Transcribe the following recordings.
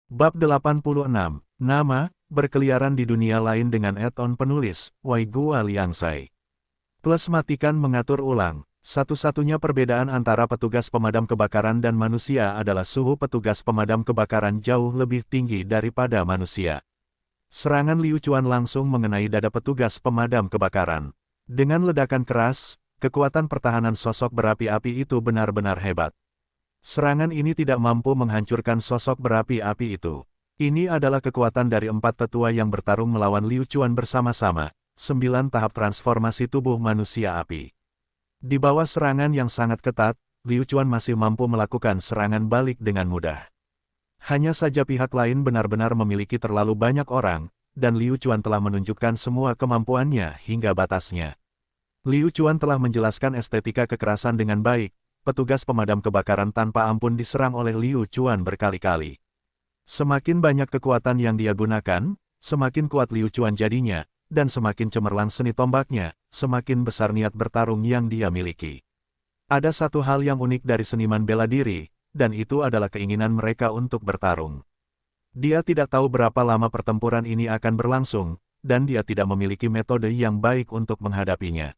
Bab 86, Nama, berkeliaran di dunia lain dengan add-on penulis, Wai Gua Liangsai. Plus matikan mengatur ulang. Satu-satunya perbedaan antara petugas pemadam kebakaran dan manusia adalah suhu petugas pemadam kebakaran jauh lebih tinggi daripada manusia. Serangan Liu Chuan langsung mengenai dada petugas pemadam kebakaran. Dengan ledakan keras, kekuatan pertahanan sosok berapi-api itu benar-benar hebat. Serangan ini tidak mampu menghancurkan sosok berapi-api itu. Ini adalah kekuatan dari 4 tetua yang bertarung melawan Liu Chuan bersama-sama, 9 tahap transformasi tubuh manusia api. Di bawah serangan yang sangat ketat, Liu Chuan masih mampu melakukan serangan balik dengan mudah. Hanya saja pihak lain benar-benar memiliki terlalu banyak orang, dan Liu Chuan telah menunjukkan semua kemampuannya hingga batasnya. Liu Chuan telah menjelaskan estetika kekerasan dengan baik. Petugas pemadam kebakaran tanpa ampun diserang oleh Liu Chuan berkali-kali. Semakin banyak kekuatan yang dia gunakan, semakin kuat Liu Chuan jadinya, dan semakin cemerlang seni tombaknya, semakin besar niat bertarung yang dia miliki. Ada satu hal yang unik dari seniman bela diri, dan itu adalah keinginan mereka untuk bertarung. Dia tidak tahu berapa lama pertempuran ini akan berlangsung, dan dia tidak memiliki metode yang baik untuk menghadapinya.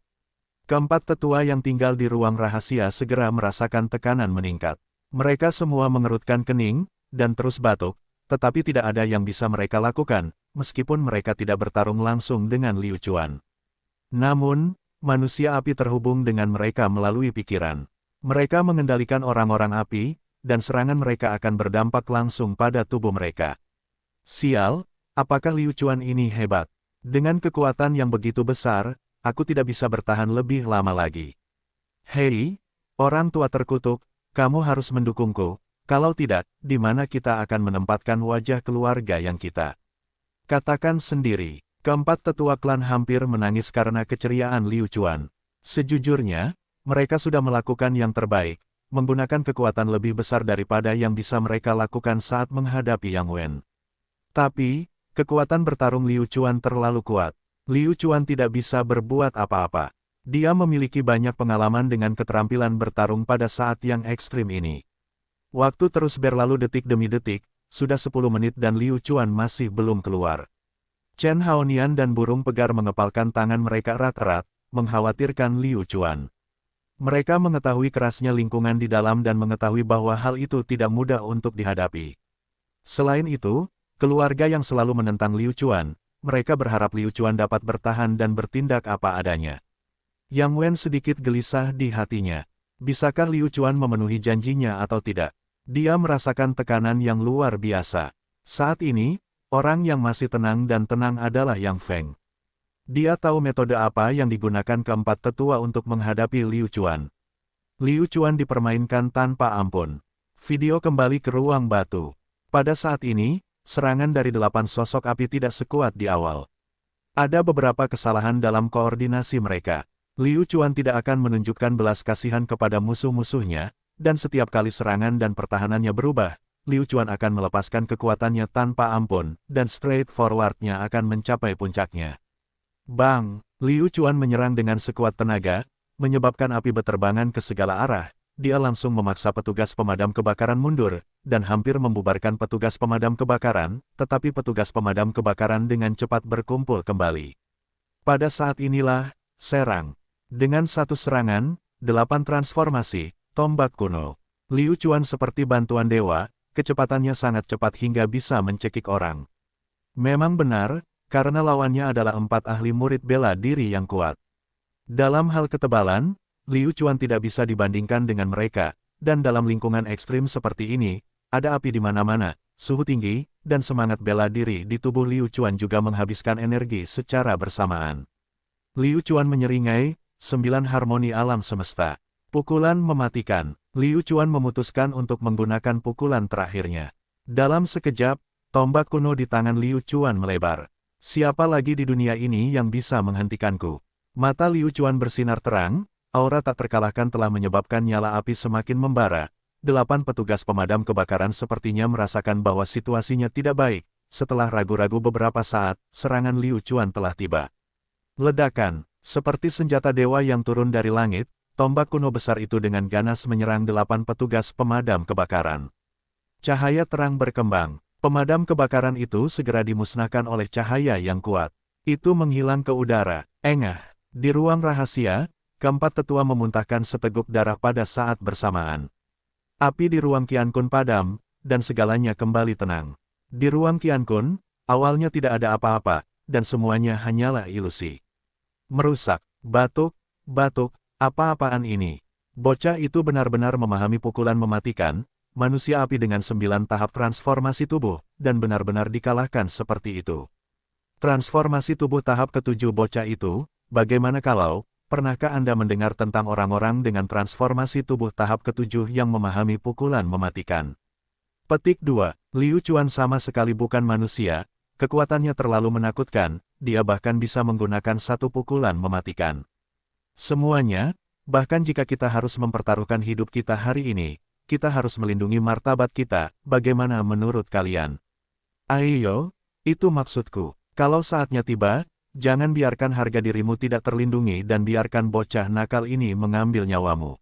Keempat tetua yang tinggal di ruang rahasia segera merasakan tekanan meningkat. Mereka semua mengerutkan kening, dan terus batuk, tetapi tidak ada yang bisa mereka lakukan, meskipun mereka tidak bertarung langsung dengan Liu Chuan. Namun, manusia api terhubung dengan mereka melalui pikiran. Mereka mengendalikan orang-orang api, dan serangan mereka akan berdampak langsung pada tubuh mereka. Sial, apakah Liu Chuan ini hebat? Dengan kekuatan yang begitu besar, aku tidak bisa bertahan lebih lama lagi. Hei, orang tua terkutuk, kamu harus mendukungku, kalau tidak, di mana kita akan menempatkan wajah keluarga yang kita? Katakan sendiri, keempat tetua klan hampir menangis karena keceriaan Liu Chuan. Sejujurnya, mereka sudah melakukan yang terbaik, menggunakan kekuatan lebih besar daripada yang bisa mereka lakukan saat menghadapi Yang Wen. Tapi, kekuatan bertarung Liu Chuan terlalu kuat. Liu Chuan tidak bisa berbuat apa-apa. Dia memiliki banyak pengalaman dengan keterampilan bertarung pada saat yang ekstrim ini. Waktu terus berlalu detik demi detik, sudah 10 menit dan Liu Chuan masih belum keluar. Chen Haonian dan burung pegar mengepalkan tangan mereka erat-erat, mengkhawatirkan Liu Chuan. Mereka mengetahui kerasnya lingkungan di dalam dan mengetahui bahwa hal itu tidak mudah untuk dihadapi. Selain itu, keluarga yang selalu menentang Liu Chuan, mereka berharap Liu Chuan dapat bertahan dan bertindak apa adanya. Yang Wen sedikit gelisah di hatinya. Bisakah Liu Chuan memenuhi janjinya atau tidak? Dia merasakan tekanan yang luar biasa. Saat ini, orang yang masih tenang dan tenang adalah Yang Feng. Dia tahu metode apa yang digunakan keempat tetua untuk menghadapi Liu Chuan. Liu Chuan dipermainkan tanpa ampun. Video kembali ke ruang batu. Pada saat ini, serangan dari 8 sosok api tidak sekuat di awal. Ada beberapa kesalahan dalam koordinasi mereka. Liu Chuan tidak akan menunjukkan belas kasihan kepada musuh-musuhnya, dan setiap kali serangan dan pertahanannya berubah, Liu Chuan akan melepaskan kekuatannya tanpa ampun, dan straight forward-nya akan mencapai puncaknya. Bang! Liu Chuan menyerang dengan sekuat tenaga, menyebabkan api beterbangan ke segala arah. Dia langsung memaksa petugas pemadam kebakaran mundur, dan hampir membubarkan petugas pemadam kebakaran, tetapi petugas pemadam kebakaran dengan cepat berkumpul kembali. Pada saat inilah, serang. Dengan satu serangan, 8 transformasi, tombak kuno. Liu Chuan seperti bantuan dewa, kecepatannya sangat cepat hingga bisa mencekik orang. Memang benar, karena lawannya adalah 4 ahli murid bela diri yang kuat. Dalam hal ketebalan, Liu Chuan tidak bisa dibandingkan dengan mereka, dan dalam lingkungan ekstrim seperti ini, ada api di mana-mana, suhu tinggi, dan semangat bela diri di tubuh Liu Chuan juga menghabiskan energi secara bersamaan. Liu Chuan menyeringai, 9 harmoni alam semesta. Pukulan mematikan. Liu Chuan memutuskan untuk menggunakan pukulan terakhirnya. Dalam sekejap, tombak kuno di tangan Liu Chuan melebar. Siapa lagi di dunia ini yang bisa menghentikanku? Mata Liu Chuan bersinar terang. Aura tak terkalahkan telah menyebabkan nyala api semakin membara. 8 petugas pemadam kebakaran sepertinya merasakan bahwa situasinya tidak baik. Setelah ragu-ragu beberapa saat, serangan Liu Chuan telah tiba. Ledakan, seperti senjata dewa yang turun dari langit, tombak kuno besar itu dengan ganas menyerang 8 petugas pemadam kebakaran. Cahaya terang berkembang. Pemadam kebakaran itu segera dimusnahkan oleh cahaya yang kuat. Itu menghilang ke udara. Engah. Di ruang rahasia, keempat tetua memuntahkan seteguk darah pada saat bersamaan. Api di ruang Qiankun padam, dan segalanya kembali tenang. Di ruang Qiankun, awalnya tidak ada apa-apa, dan semuanya hanyalah ilusi. Merusak, batuk, apa-apaan ini? Bocah itu benar-benar memahami pukulan mematikan, manusia api dengan 9 tahap transformasi tubuh, dan benar-benar dikalahkan seperti itu. Transformasi tubuh tahap ke-7 bocah itu, bagaimana kalau, pernahkah Anda mendengar tentang orang-orang dengan transformasi tubuh tahap ke-7 yang memahami pukulan mematikan? Petik 2. Liu Chuan sama sekali bukan manusia, kekuatannya terlalu menakutkan, dia bahkan bisa menggunakan satu pukulan mematikan. Semuanya, bahkan jika kita harus mempertaruhkan hidup kita hari ini, kita harus melindungi martabat kita, bagaimana menurut kalian? Ayo, itu maksudku. Kalau saatnya tiba, jangan biarkan harga dirimu tidak terlindungi dan biarkan bocah nakal ini mengambil nyawamu.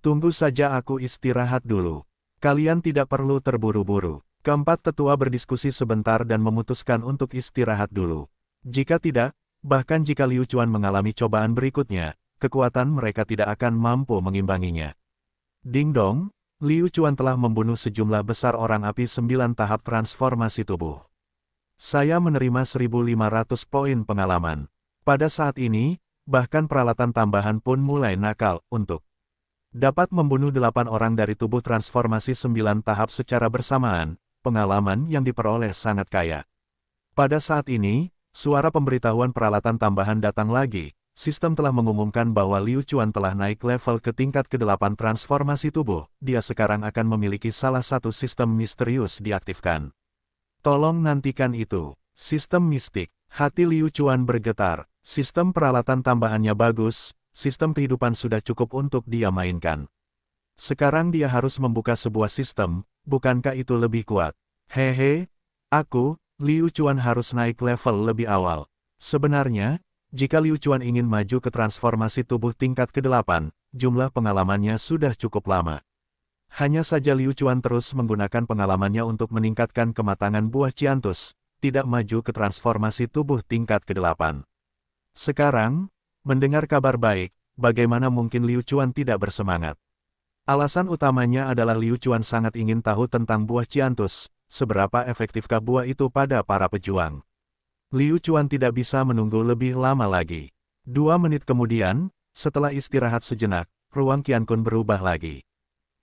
Tunggu saja aku istirahat dulu. Kalian tidak perlu terburu-buru. Keempat tetua berdiskusi sebentar dan memutuskan untuk istirahat dulu. Jika tidak, bahkan jika Liu Chuan mengalami cobaan berikutnya, kekuatan mereka tidak akan mampu mengimbanginya. Ding dong, Liu Chuan telah membunuh sejumlah besar orang api 9 tahap transformasi tubuh. Saya menerima 1.500 poin pengalaman. Pada saat ini, bahkan peralatan tambahan pun mulai nakal untuk dapat membunuh 8 orang dari tubuh transformasi 9 tahap secara bersamaan, pengalaman yang diperoleh sangat kaya. Pada saat ini, suara pemberitahuan peralatan tambahan datang lagi. Sistem telah mengumumkan bahwa Liu Chuan telah naik level ke tingkat ke-8 transformasi tubuh, dia sekarang akan memiliki salah satu sistem misterius diaktifkan. Tolong nantikan itu. Sistem mistik. Hati Liu Chuan bergetar. Sistem peralatan tambahannya bagus, sistem kehidupan sudah cukup untuk dia mainkan. Sekarang dia harus membuka sebuah sistem, bukankah itu lebih kuat? Hehe, Liu Chuan harus naik level lebih awal. Sebenarnya, jika Liu Chuan ingin maju ke transformasi tubuh tingkat ke-8, jumlah pengalamannya sudah cukup lama. Hanya saja Liu Chuan terus menggunakan pengalamannya untuk meningkatkan kematangan buah Qiantus, tidak maju ke transformasi tubuh tingkat ke-8. Sekarang, mendengar kabar baik, bagaimana mungkin Liu Chuan tidak bersemangat? Alasan utamanya adalah Liu Chuan sangat ingin tahu tentang buah Qiantus, seberapa efektifkah buah itu pada para pejuang. Liu Chuan tidak bisa menunggu lebih lama lagi. 2 menit kemudian, setelah istirahat sejenak, ruang Qiankun berubah lagi.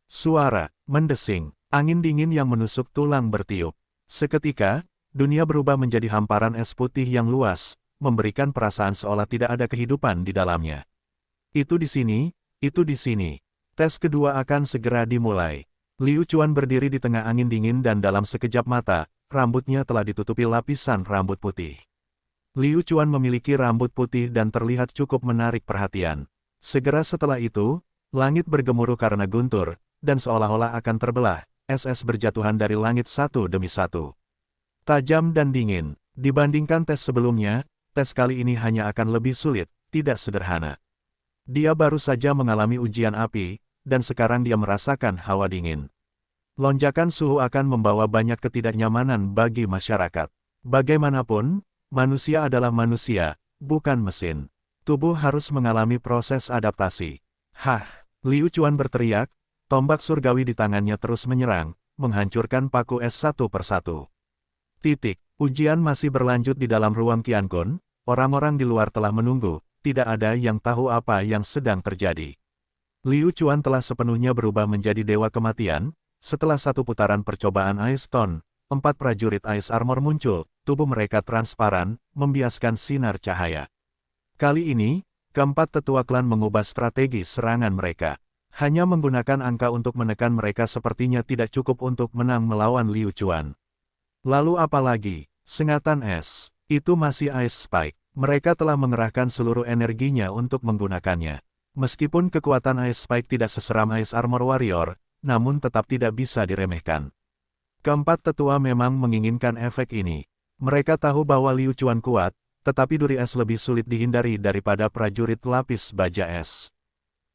Suara, mendesing, angin dingin yang menusuk tulang bertiup. Seketika, dunia berubah menjadi hamparan es putih yang luas, memberikan perasaan seolah tidak ada kehidupan di dalamnya. Itu di sini, itu di sini. Tes kedua akan segera dimulai. Liu Chuan berdiri di tengah angin dingin dan dalam sekejap mata, rambutnya telah ditutupi lapisan rambut putih. Liu Chuan memiliki rambut putih dan terlihat cukup menarik perhatian. Segera setelah itu, langit bergemuruh karena guntur, dan seolah-olah akan terbelah, es berjatuhan dari langit satu demi satu. Tajam dan dingin, dibandingkan tes sebelumnya, tes kali ini hanya akan lebih sulit, tidak sederhana. Dia baru saja mengalami ujian api, dan sekarang dia merasakan hawa dingin. Lonjakan suhu akan membawa banyak ketidaknyamanan bagi masyarakat. Bagaimanapun, manusia adalah manusia, bukan mesin. Tubuh harus mengalami proses adaptasi. Hah! Liu Chuan berteriak, tombak surgawi di tangannya terus menyerang, menghancurkan paku es satu persatu. Ujian masih berlanjut di dalam ruang Qiankun, orang-orang di luar telah menunggu, tidak ada yang tahu apa yang sedang terjadi. Liu Chuan telah sepenuhnya berubah menjadi dewa kematian. Setelah satu putaran percobaan Ice Stone, 4 prajurit Ice Armor muncul, tubuh mereka transparan, membiaskan sinar cahaya. Kali ini, keempat tetua klan mengubah strategi serangan mereka. Hanya menggunakan angka untuk menekan mereka sepertinya tidak cukup untuk menang melawan Liu Chuan. Lalu apa lagi? Sengatan es. Itu masih Ice Spike. Mereka telah mengerahkan seluruh energinya untuk menggunakannya. Meskipun kekuatan Ice Spike tidak seseram Ice Armor Warrior, namun tetap tidak bisa diremehkan. Keempat tetua memang menginginkan efek ini. Mereka tahu bahwa Liu Chuan kuat, tetapi duri es lebih sulit dihindari daripada prajurit lapis baja es.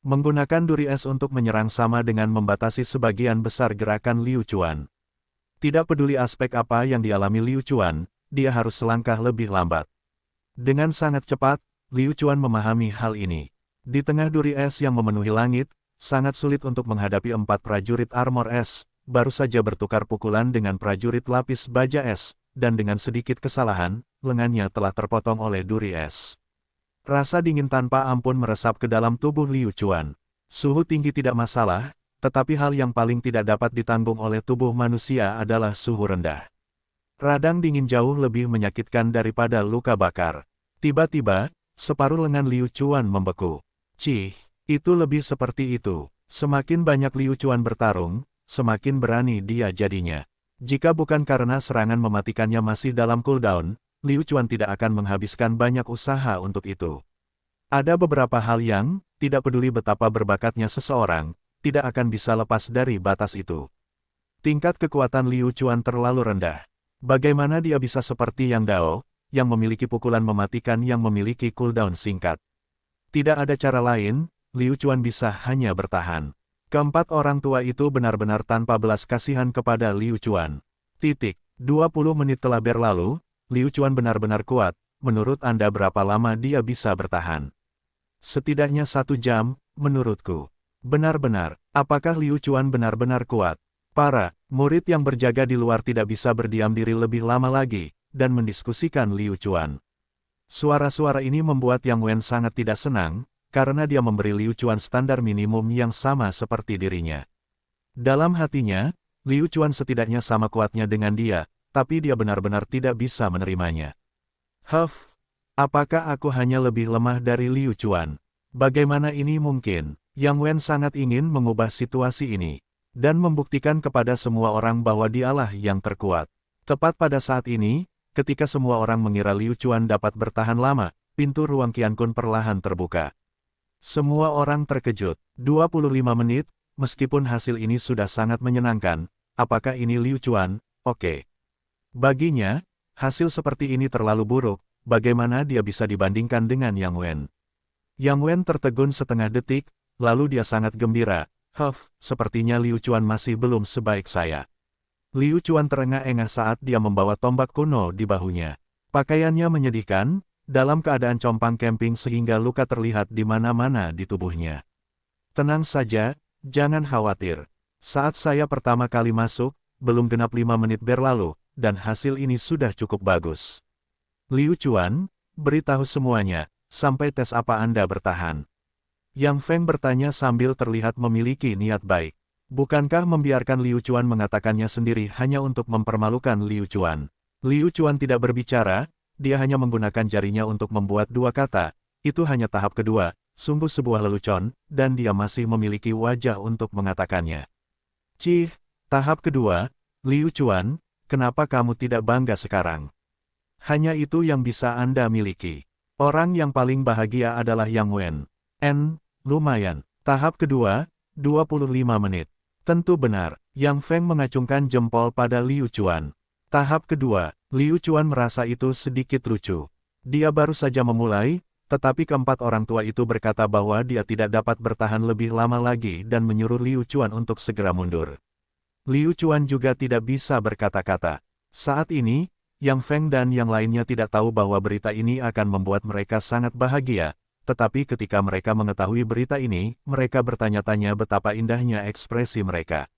Menggunakan duri es untuk menyerang sama dengan membatasi sebagian besar gerakan Liu Chuan. Tidak peduli aspek apa yang dialami Liu Chuan, dia harus selangkah lebih lambat. Dengan sangat cepat, Liu Chuan memahami hal ini. Di tengah duri es yang memenuhi langit, sangat sulit untuk menghadapi 4 prajurit armor es, baru saja bertukar pukulan dengan prajurit lapis baja es, dan dengan sedikit kesalahan, lengannya telah terpotong oleh duri es. Rasa dingin tanpa ampun meresap ke dalam tubuh Liu Chuan. Suhu tinggi tidak masalah, tetapi hal yang paling tidak dapat ditanggung oleh tubuh manusia adalah suhu rendah. Radang dingin jauh lebih menyakitkan daripada luka bakar. Tiba-tiba, separuh lengan Liu Chuan membeku. Cih, itu lebih seperti itu. Semakin banyak Liu Chuan bertarung, semakin berani dia jadinya. Jika bukan karena serangan mematikannya masih dalam cooldown, Liu Chuan tidak akan menghabiskan banyak usaha untuk itu. Ada beberapa hal yang, tidak peduli betapa berbakatnya seseorang, tidak akan bisa lepas dari batas itu. Tingkat kekuatan Liu Chuan terlalu rendah. Bagaimana dia bisa seperti Yang Dao, yang memiliki pukulan mematikan yang memiliki cooldown singkat? Tidak ada cara lain, Liu Chuan bisa hanya bertahan. Keempat orang tua itu benar-benar tanpa belas kasihan kepada Liu Chuan. 20 menit telah berlalu, Liu Chuan benar-benar kuat. Menurut Anda berapa lama dia bisa bertahan? Setidaknya 1 jam, menurutku. Benar-benar, apakah Liu Chuan benar-benar kuat? Para murid yang berjaga di luar tidak bisa berdiam diri lebih lama lagi, dan mendiskusikan Liu Chuan. Suara-suara ini membuat Yang Wen sangat tidak senang, karena dia memberi Liu Chuan standar minimum yang sama seperti dirinya. Dalam hatinya, Liu Chuan setidaknya sama kuatnya dengan dia, tapi dia benar-benar tidak bisa menerimanya. Apakah aku hanya lebih lemah dari Liu Chuan? Bagaimana ini mungkin? Yang Wen sangat ingin mengubah situasi ini, dan membuktikan kepada semua orang bahwa dialah yang terkuat. Tepat pada saat ini, ketika semua orang mengira Liu Chuan dapat bertahan lama, pintu ruang Qiankun perlahan terbuka. Semua orang terkejut. 25 menit, meskipun hasil ini sudah sangat menyenangkan, apakah ini Liu Chuan? Oke. Baginya, hasil seperti ini terlalu buruk, bagaimana dia bisa dibandingkan dengan Yang Wen? Yang Wen tertegun setengah detik, lalu dia sangat gembira. Sepertinya Liu Chuan masih belum sebaik saya. Liu Chuan terengah-engah saat dia membawa tombak kuno di bahunya. Pakaiannya menyedihkan, dalam keadaan compang camping sehingga luka terlihat di mana-mana di tubuhnya. Tenang saja, jangan khawatir. Saat saya pertama kali masuk, belum genap 5 menit berlalu, dan hasil ini sudah cukup bagus. Liu Chuan, beritahu semuanya, sampai tes apa Anda bertahan? Yang Feng bertanya sambil terlihat memiliki niat baik. Bukankah membiarkan Liu Chuan mengatakannya sendiri hanya untuk mempermalukan Liu Chuan? Liu Chuan tidak berbicara, dia hanya menggunakan jarinya untuk membuat 2 kata, itu hanya tahap kedua, sungguh sebuah lelucon, dan dia masih memiliki wajah untuk mengatakannya. Cih, tahap kedua, Liu Chuan, kenapa kamu tidak bangga sekarang? Hanya itu yang bisa Anda miliki. Orang yang paling bahagia adalah Yang Wen. Lumayan. Tahap kedua, 25 menit. Tentu benar, Yang Feng mengacungkan jempol pada Liu Chuan. Tahap kedua, Liu Chuan merasa itu sedikit lucu. Dia baru saja memulai, tetapi keempat orang tua itu berkata bahwa dia tidak dapat bertahan lebih lama lagi dan menyuruh Liu Chuan untuk segera mundur. Liu Chuan juga tidak bisa berkata-kata. Saat ini, Yang Feng dan yang lainnya tidak tahu bahwa berita ini akan membuat mereka sangat bahagia. Tetapi ketika mereka mengetahui berita ini, mereka bertanya-tanya betapa indahnya ekspresi mereka.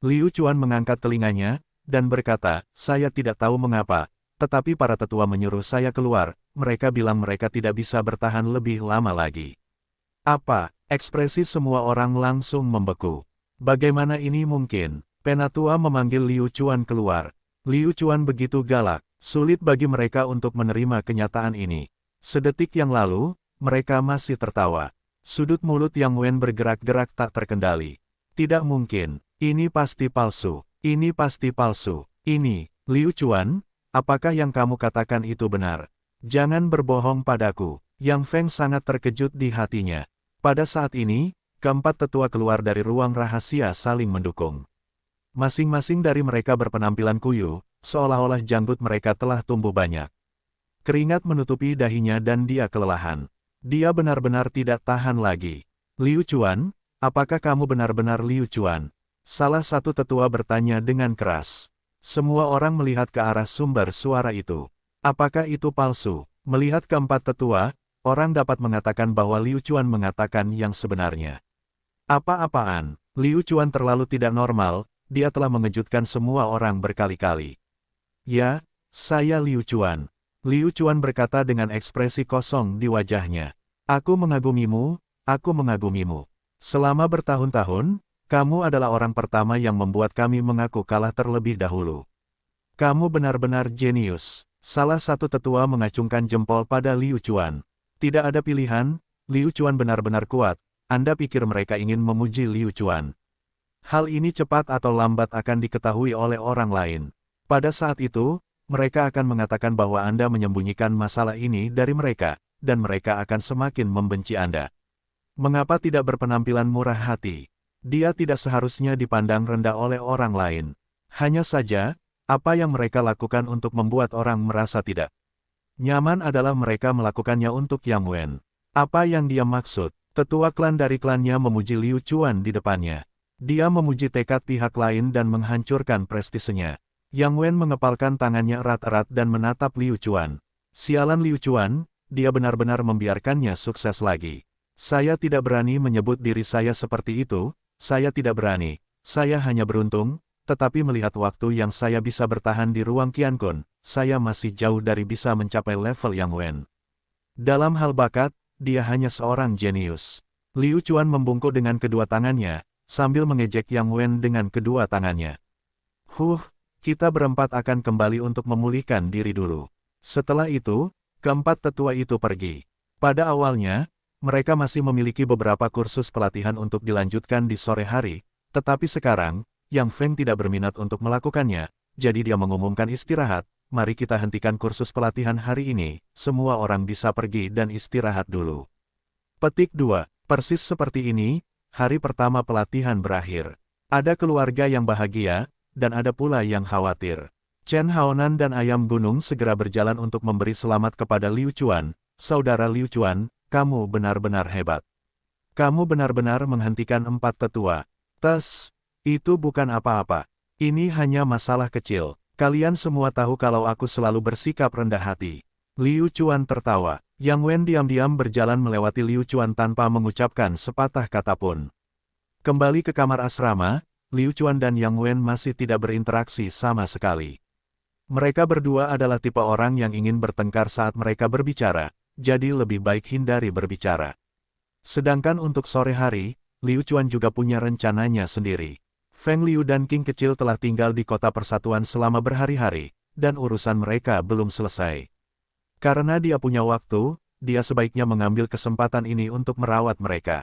Liu Chuan mengangkat telinganya, dan berkata, saya tidak tahu mengapa, tetapi para tetua menyuruh saya keluar, mereka bilang mereka tidak bisa bertahan lebih lama lagi. Apa? Ekspresi semua orang langsung membeku. Bagaimana ini mungkin? Penatua memanggil Liu Chuan keluar. Liu Chuan begitu galak, sulit bagi mereka untuk menerima kenyataan ini. Sedetik yang lalu, mereka masih tertawa. Sudut mulut Yang Wen bergerak-gerak tak terkendali. Tidak mungkin, ini pasti palsu, ini pasti palsu, ini, Liu Chuan, apakah yang kamu katakan itu benar? Jangan berbohong padaku. Yang Feng sangat terkejut di hatinya. Pada saat ini, keempat tetua keluar dari ruang rahasia saling mendukung. Masing-masing dari mereka berpenampilan kuyu, seolah-olah janggut mereka telah tumbuh banyak. Keringat menutupi dahinya dan dia kelelahan. Dia benar-benar tidak tahan lagi. Liu Chuan, apakah kamu benar-benar Liu Chuan? Salah satu tetua bertanya dengan keras. Semua orang melihat ke arah sumber suara itu. Apakah itu palsu? Melihat keempat tetua, orang dapat mengatakan bahwa Liu Chuan mengatakan yang sebenarnya. Apa-apaan? Liu Chuan terlalu tidak normal, dia telah mengejutkan semua orang berkali-kali. Ya, saya Liu Chuan. Liu Chuan berkata dengan ekspresi kosong di wajahnya. Aku mengagumimu, aku mengagumimu. Selama bertahun-tahun, kamu adalah orang pertama yang membuat kami mengaku kalah terlebih dahulu. Kamu benar-benar jenius. Salah satu tetua mengacungkan jempol pada Liu Chuan. Tidak ada pilihan, Liu Chuan benar-benar kuat. Anda pikir mereka ingin memuji Liu Chuan? Hal ini cepat atau lambat akan diketahui oleh orang lain. Pada saat itu, mereka akan mengatakan bahwa Anda menyembunyikan masalah ini dari mereka, dan mereka akan semakin membenci Anda. Mengapa tidak berpenampilan murah hati? Dia tidak seharusnya dipandang rendah oleh orang lain. Hanya saja, apa yang mereka lakukan untuk membuat orang merasa tidak nyaman adalah mereka melakukannya untuk Yang Wen. Apa yang dia maksud? Tetua klan dari klannya memuji Liu Chuan di depannya. Dia memuji tekad pihak lain dan menghancurkan prestisenya. Yang Wen mengepalkan tangannya erat-erat dan menatap Liu Chuan. Sialan Liu Chuan, dia benar-benar membiarkannya sukses lagi. Saya tidak berani menyebut diri saya seperti itu, saya tidak berani. Saya hanya beruntung, tetapi melihat waktu yang saya bisa bertahan di ruang Qiankun, saya masih jauh dari bisa mencapai level Yang Wen. Dalam hal bakat, dia hanya seorang jenius. Liu Chuan membungkuk dengan kedua tangannya, sambil mengejek Yang Wen dengan kedua tangannya. Kita berempat akan kembali untuk memulihkan diri dulu. Setelah itu, keempat tetua itu pergi. Pada awalnya, mereka masih memiliki beberapa kursus pelatihan untuk dilanjutkan di sore hari, tetapi sekarang, Yang Feng tidak berminat untuk melakukannya, jadi dia mengumumkan istirahat. Mari kita hentikan kursus pelatihan hari ini, semua orang bisa pergi dan istirahat dulu. Petik 2. Persis seperti ini, hari pertama pelatihan berakhir. Ada keluarga yang bahagia, dan ada pula yang khawatir. Chen Haonan dan Ayam Gunung segera berjalan untuk memberi selamat kepada Liu Chuan. Saudara Liu Chuan, kamu benar-benar hebat. Kamu benar-benar menghentikan empat tetua. Itu bukan apa-apa. Ini hanya masalah kecil. Kalian semua tahu kalau aku selalu bersikap rendah hati. Liu Chuan tertawa. Yang Wen diam-diam berjalan melewati Liu Chuan tanpa mengucapkan sepatah kata pun. Kembali ke kamar asrama, Liu Chuan dan Yang Wen masih tidak berinteraksi sama sekali. Mereka berdua adalah tipe orang yang ingin bertengkar saat mereka berbicara, jadi lebih baik hindari berbicara. Sedangkan untuk sore hari, Liu Chuan juga punya rencananya sendiri. Feng Liu dan King kecil telah tinggal di kota persatuan selama berhari-hari, dan urusan mereka belum selesai. Karena dia punya waktu, dia sebaiknya mengambil kesempatan ini untuk merawat mereka.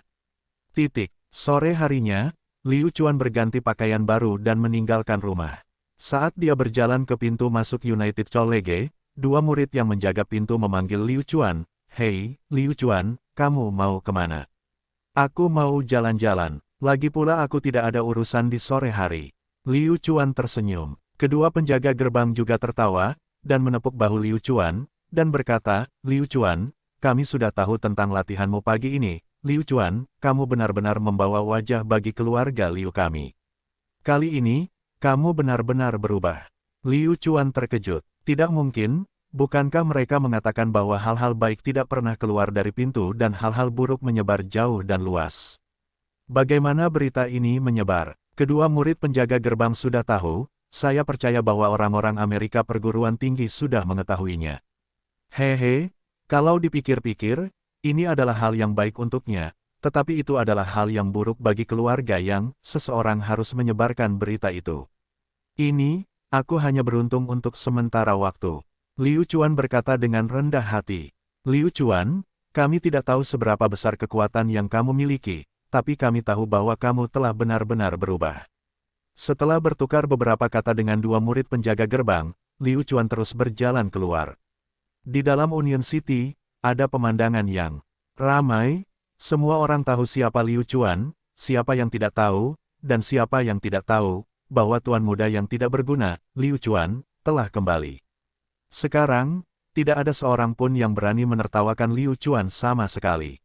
Sore harinya, Liu Chuan berganti pakaian baru dan meninggalkan rumah. Saat dia berjalan ke pintu masuk United College, dua murid yang menjaga pintu memanggil Liu Chuan. Hei, Liu Chuan, kamu mau kemana? Aku mau jalan-jalan. Lagi pula aku tidak ada urusan di sore hari. Liu Chuan tersenyum. Kedua penjaga gerbang juga tertawa, dan menepuk bahu Liu Chuan, dan berkata, Liu Chuan, kami sudah tahu tentang latihanmu pagi ini. Liu Chuan, kamu benar-benar membawa wajah bagi keluarga Liu kami. Kali ini, kamu benar-benar berubah. Liu Chuan terkejut. Tidak mungkin, bukankah mereka mengatakan bahwa hal-hal baik tidak pernah keluar dari pintu dan hal-hal buruk menyebar jauh dan luas? Bagaimana berita ini menyebar? Kedua murid penjaga gerbang sudah tahu, saya percaya bahwa orang-orang Amerika perguruan tinggi sudah mengetahuinya. Hehe, kalau dipikir-pikir, ini adalah hal yang baik untuknya, tetapi itu adalah hal yang buruk bagi keluarga yang seseorang harus menyebarkan berita itu. Ini, aku hanya beruntung untuk sementara waktu. Liu Chuan berkata dengan rendah hati. Liu Chuan, kami tidak tahu seberapa besar kekuatan yang kamu miliki, tapi kami tahu bahwa kamu telah benar-benar berubah. Setelah bertukar beberapa kata dengan dua murid penjaga gerbang, Liu Chuan terus berjalan keluar. Di dalam Union City, ada pemandangan yang ramai. Semua orang tahu siapa Liu Chuan, siapa yang tidak tahu, dan siapa yang tidak tahu, bahwa tuan muda yang tidak berguna, Liu Chuan, telah kembali. Sekarang, tidak ada seorang pun yang berani menertawakan Liu Chuan sama sekali.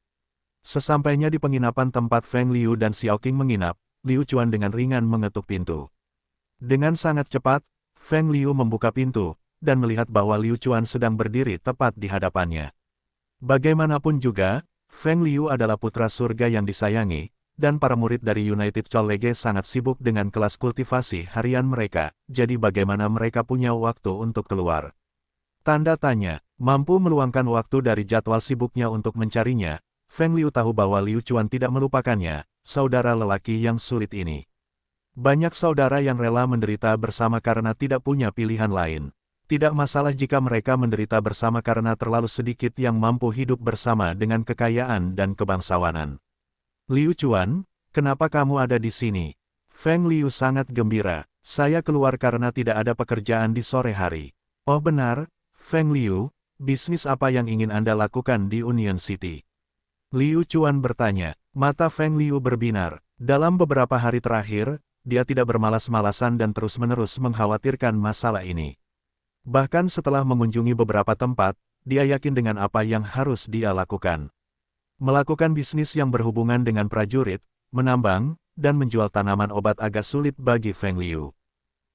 Sesampainya di penginapan tempat Feng Liu dan Xiao Qing menginap, Liu Chuan dengan ringan mengetuk pintu. Dengan sangat cepat, Feng Liu membuka pintu, dan melihat bahwa Liu Chuan sedang berdiri tepat di hadapannya. Bagaimanapun juga, Feng Liu adalah putra surga yang disayangi, dan para murid dari United College sangat sibuk dengan kelas kultivasi harian mereka, jadi bagaimana mereka punya waktu untuk keluar? Tanda tanya, mampu meluangkan waktu dari jadwal sibuknya untuk mencarinya. Feng Liu tahu bahwa Liu Chuan tidak melupakannya, saudara lelaki yang sulit ini. Banyak saudara yang rela menderita bersama karena tidak punya pilihan lain. Tidak masalah jika mereka menderita bersama karena terlalu sedikit yang mampu hidup bersama dengan kekayaan dan kebangsawanan. Liu Chuan, kenapa kamu ada di sini? Feng Liu sangat gembira. Saya keluar karena tidak ada pekerjaan di sore hari. Oh benar, Feng Liu, bisnis apa yang ingin Anda lakukan di Union City? Liu Chuan bertanya. Mata Feng Liu berbinar. Dalam beberapa hari terakhir, dia tidak bermalas-malasan dan terus-menerus mengkhawatirkan masalah ini. Bahkan setelah mengunjungi beberapa tempat, dia yakin dengan apa yang harus dia lakukan. Melakukan bisnis yang berhubungan dengan prajurit, menambang, dan menjual tanaman obat agak sulit bagi Feng Liu.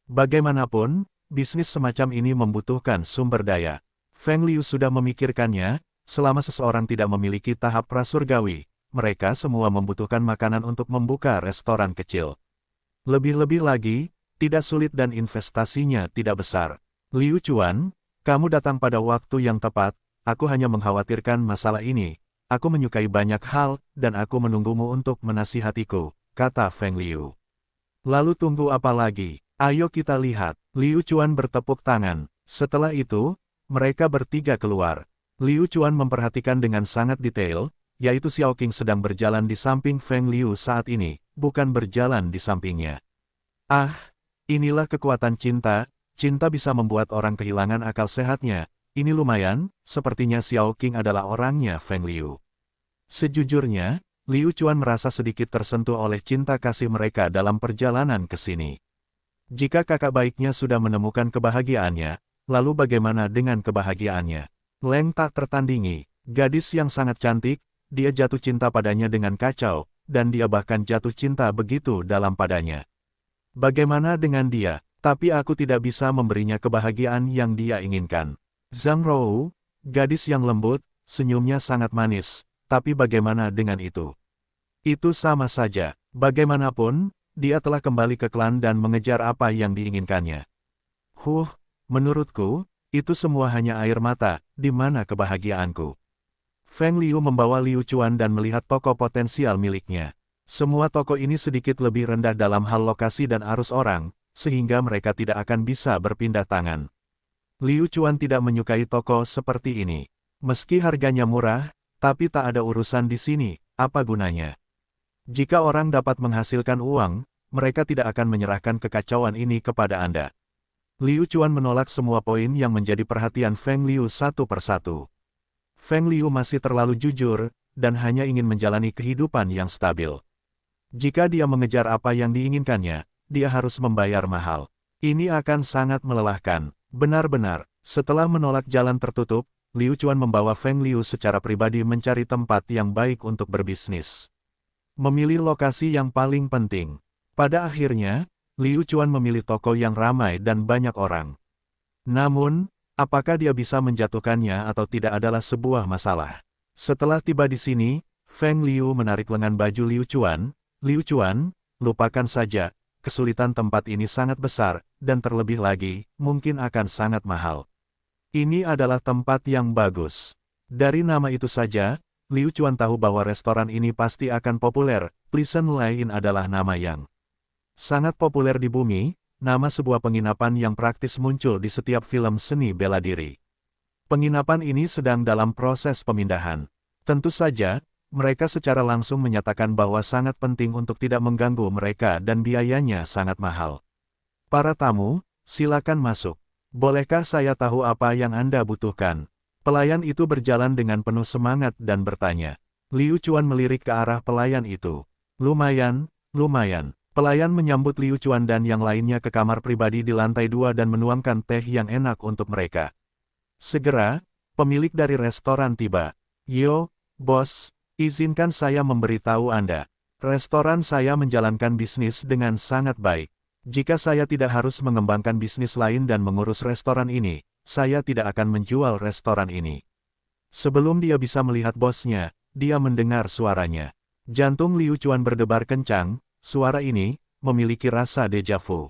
Bagaimanapun, bisnis semacam ini membutuhkan sumber daya. Feng Liu sudah memikirkannya, selama seseorang tidak memiliki tahap prasurgawi, mereka semua membutuhkan makanan untuk membuka restoran kecil. Lebih-lebih lagi, tidak sulit dan investasinya tidak besar. Liu Chuan, kamu datang pada waktu yang tepat, aku hanya mengkhawatirkan masalah ini. Aku menyukai banyak hal, dan aku menunggumu untuk menasihatiku, kata Feng Liu. Lalu tunggu apa lagi? Ayo kita lihat. Liu Chuan bertepuk tangan. Setelah itu, mereka bertiga keluar. Liu Chuan memperhatikan dengan sangat detail, yaitu Xiao Qing sedang berjalan di samping Feng Liu saat ini, bukan berjalan di sampingnya. Ah, inilah kekuatan cinta, cinta bisa membuat orang kehilangan akal sehatnya. Ini lumayan, sepertinya Xiao Qing adalah orangnya Feng Liu. Sejujurnya, Liu Chuan merasa sedikit tersentuh oleh cinta kasih mereka dalam perjalanan ke sini. Jika kakak baiknya sudah menemukan kebahagiaannya, lalu bagaimana dengan kebahagiaannya? Leng tak tertandingi, gadis yang sangat cantik, dia jatuh cinta padanya dengan kacau, dan dia bahkan jatuh cinta begitu dalam padanya. Bagaimana dengan dia? Tapi aku tidak bisa memberinya kebahagiaan yang dia inginkan. Zhang Rou, gadis yang lembut, senyumnya sangat manis, tapi bagaimana dengan itu? Itu sama saja, bagaimanapun, dia telah kembali ke klan dan mengejar apa yang diinginkannya. Menurutku, itu semua hanya air mata, di mana kebahagiaanku? Feng Liu membawa Liu Chuan dan melihat toko potensial miliknya. Semua toko ini sedikit lebih rendah dalam hal lokasi dan arus orang, sehingga mereka tidak akan bisa berpindah tangan. Liu Chuan tidak menyukai toko seperti ini. Meski harganya murah, tapi tak ada urusan di sini, apa gunanya? Jika orang dapat menghasilkan uang, mereka tidak akan menyerahkan kekacauan ini kepada Anda. Liu Chuan menolak semua poin yang menjadi perhatian Feng Liu satu persatu. Feng Liu masih terlalu jujur, dan hanya ingin menjalani kehidupan yang stabil. Jika dia mengejar apa yang diinginkannya, dia harus membayar mahal. Ini akan sangat melelahkan. Benar-benar, setelah menolak jalan tertutup, Liu Chuan membawa Feng Liu secara pribadi mencari tempat yang baik untuk berbisnis. Memilih lokasi yang paling penting. Pada akhirnya, Liu Chuan memilih toko yang ramai dan banyak orang. Namun, apakah dia bisa menjatuhkannya atau tidak adalah sebuah masalah. Setelah tiba di sini, Feng Liu menarik lengan baju Liu Chuan. Liu Chuan, lupakan saja, kesulitan tempat ini sangat besar, dan terlebih lagi, mungkin akan sangat mahal. Ini adalah tempat yang bagus. Dari nama itu saja, Liu Chuan tahu bahwa restoran ini pasti akan populer. Pleasant Inn adalah nama yang sangat populer di bumi, nama sebuah penginapan yang praktis muncul di setiap film seni bela diri. Penginapan ini sedang dalam proses pemindahan. Tentu saja, mereka secara langsung menyatakan bahwa sangat penting untuk tidak mengganggu mereka dan biayanya sangat mahal. Para tamu, silakan masuk. Bolehkah saya tahu apa yang Anda butuhkan? Pelayan itu berjalan dengan penuh semangat dan bertanya. Liu Chuan melirik ke arah pelayan itu. Lumayan, lumayan. Pelayan menyambut Liu Chuan dan yang lainnya ke kamar pribadi di lantai 2 dan menuangkan teh yang enak untuk mereka. Segera, pemilik dari restoran tiba. Yo, bos, izinkan saya memberitahu Anda. Restoran saya menjalankan bisnis dengan sangat baik. Jika saya tidak harus mengembangkan bisnis lain dan mengurus restoran ini, saya tidak akan menjual restoran ini. Sebelum dia bisa melihat bosnya, dia mendengar suaranya. Jantung Liu Chuan berdebar kencang, suara ini memiliki rasa deja vu.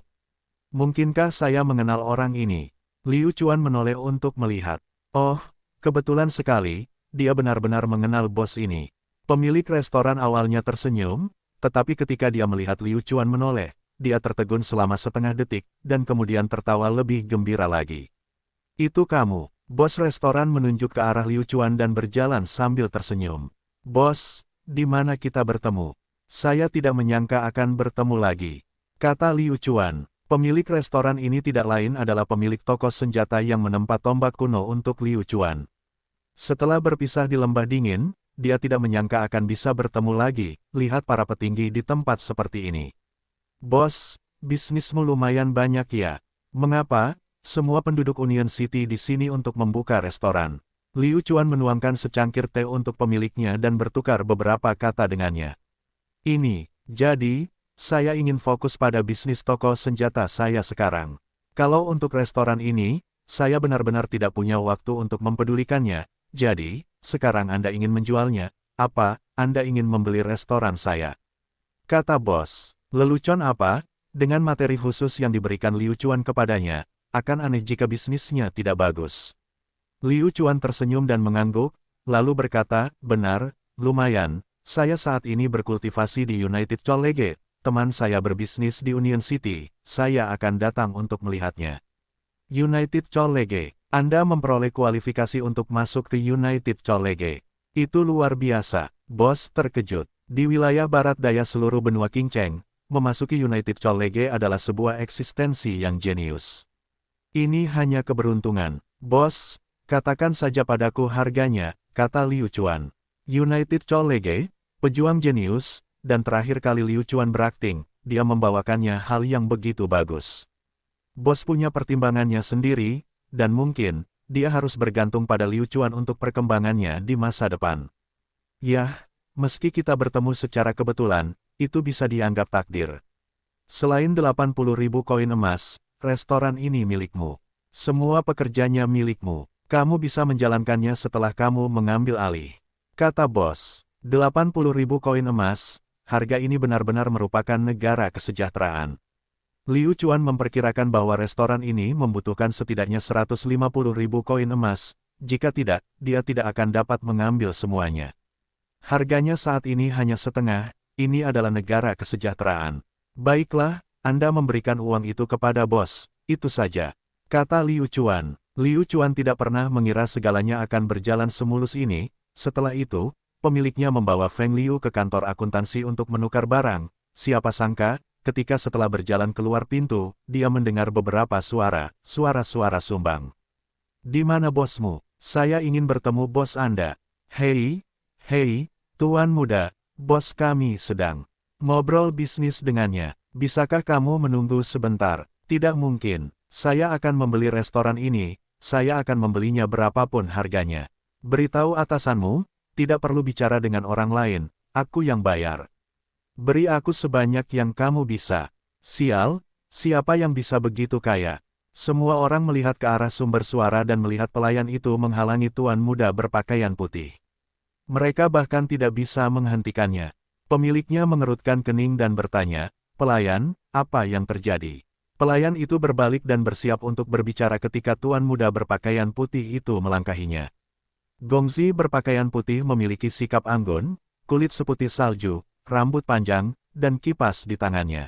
Mungkinkah saya mengenal orang ini? Liu Chuan menoleh untuk melihat. Oh, kebetulan sekali, dia benar-benar mengenal bos ini. Pemilik restoran awalnya tersenyum, tetapi ketika dia melihat Liu Chuan menoleh, dia tertegun selama setengah detik, dan kemudian tertawa lebih gembira lagi. Itu kamu, bos restoran menunjuk ke arah Liu Chuan dan berjalan sambil tersenyum. Bos, di mana kita bertemu? Saya tidak menyangka akan bertemu lagi, kata Liu Chuan. Pemilik restoran ini tidak lain adalah pemilik toko senjata yang menempa tombak kuno untuk Liu Chuan. Setelah berpisah di lembah dingin, dia tidak menyangka akan bisa bertemu lagi, lihat para petinggi di tempat seperti ini. Bos, bisnismu lumayan banyak ya. Mengapa? Semua penduduk Union City di sini untuk membuka restoran. Liu Chuan menuangkan secangkir teh untuk pemiliknya dan bertukar beberapa kata dengannya. Jadi, saya ingin fokus pada bisnis toko senjata saya sekarang. Kalau untuk restoran ini, saya benar-benar tidak punya waktu untuk mempedulikannya. Jadi, sekarang Anda ingin menjualnya, apa Anda ingin membeli restoran saya? Kata bos. Lelucon apa? Dengan materi khusus yang diberikan Liu Chuan kepadanya, akan aneh jika bisnisnya tidak bagus. Liu Chuan tersenyum dan mengangguk, lalu berkata, benar, lumayan, saya saat ini berkultivasi di United College, teman saya berbisnis di Union City, saya akan datang untuk melihatnya. United College, Anda memperoleh kualifikasi untuk masuk ke United College. Itu luar biasa, bos terkejut. Di wilayah barat daya seluruh benua Qingcheng, memasuki United College adalah sebuah eksistensi yang jenius. Ini hanya keberuntungan. Bos, katakan saja padaku harganya, kata Liu Chuan. United College, pejuang jenius, dan terakhir kali Liu Chuan berakting, dia membawakannya hal yang begitu bagus. Bos punya pertimbangannya sendiri, dan mungkin, dia harus bergantung pada Liu Chuan untuk perkembangannya di masa depan. Yah, meski kita bertemu secara kebetulan, itu bisa dianggap takdir. Selain 80.000 koin emas, restoran ini milikmu. Semua pekerjanya milikmu. Kamu bisa menjalankannya setelah kamu mengambil alih. Kata bos, 80.000 koin emas, harga ini benar-benar merupakan negara kesejahteraan. Liu Chuan memperkirakan bahwa restoran ini membutuhkan setidaknya 150.000 koin emas, jika tidak, dia tidak akan dapat mengambil semuanya. Harganya saat ini hanya setengah. Ini adalah negara kesejahteraan. Baiklah, Anda memberikan uang itu kepada bos, itu saja, kata Liu Chuan. Liu Chuan tidak pernah mengira segalanya akan berjalan semulus ini. Setelah itu, pemiliknya membawa Feng Liu ke kantor akuntansi untuk menukar barang. Siapa sangka, ketika setelah berjalan keluar pintu, dia mendengar beberapa suara-suara sumbang. Di mana bosmu? Saya ingin bertemu bos Anda. Hei, Tuan Muda. Bos kami sedang ngobrol bisnis dengannya. Bisakah kamu menunggu sebentar? Tidak mungkin. Saya akan membeli restoran ini. Saya akan membelinya berapapun harganya. Beritahu atasanmu, tidak perlu bicara dengan orang lain. Aku yang bayar. Beri aku sebanyak yang kamu bisa. Sial, siapa yang bisa begitu kaya? Semua orang melihat ke arah sumber suara dan melihat pelayan itu menghalangi Tuan Muda berpakaian putih. Mereka bahkan tidak bisa menghentikannya. Pemiliknya mengerutkan kening dan bertanya, pelayan, apa yang terjadi? Pelayan itu berbalik dan bersiap untuk berbicara ketika Tuan Muda berpakaian putih itu melangkahinya. Gongzi berpakaian putih memiliki sikap anggun, kulit seputih salju, rambut panjang, dan kipas di tangannya.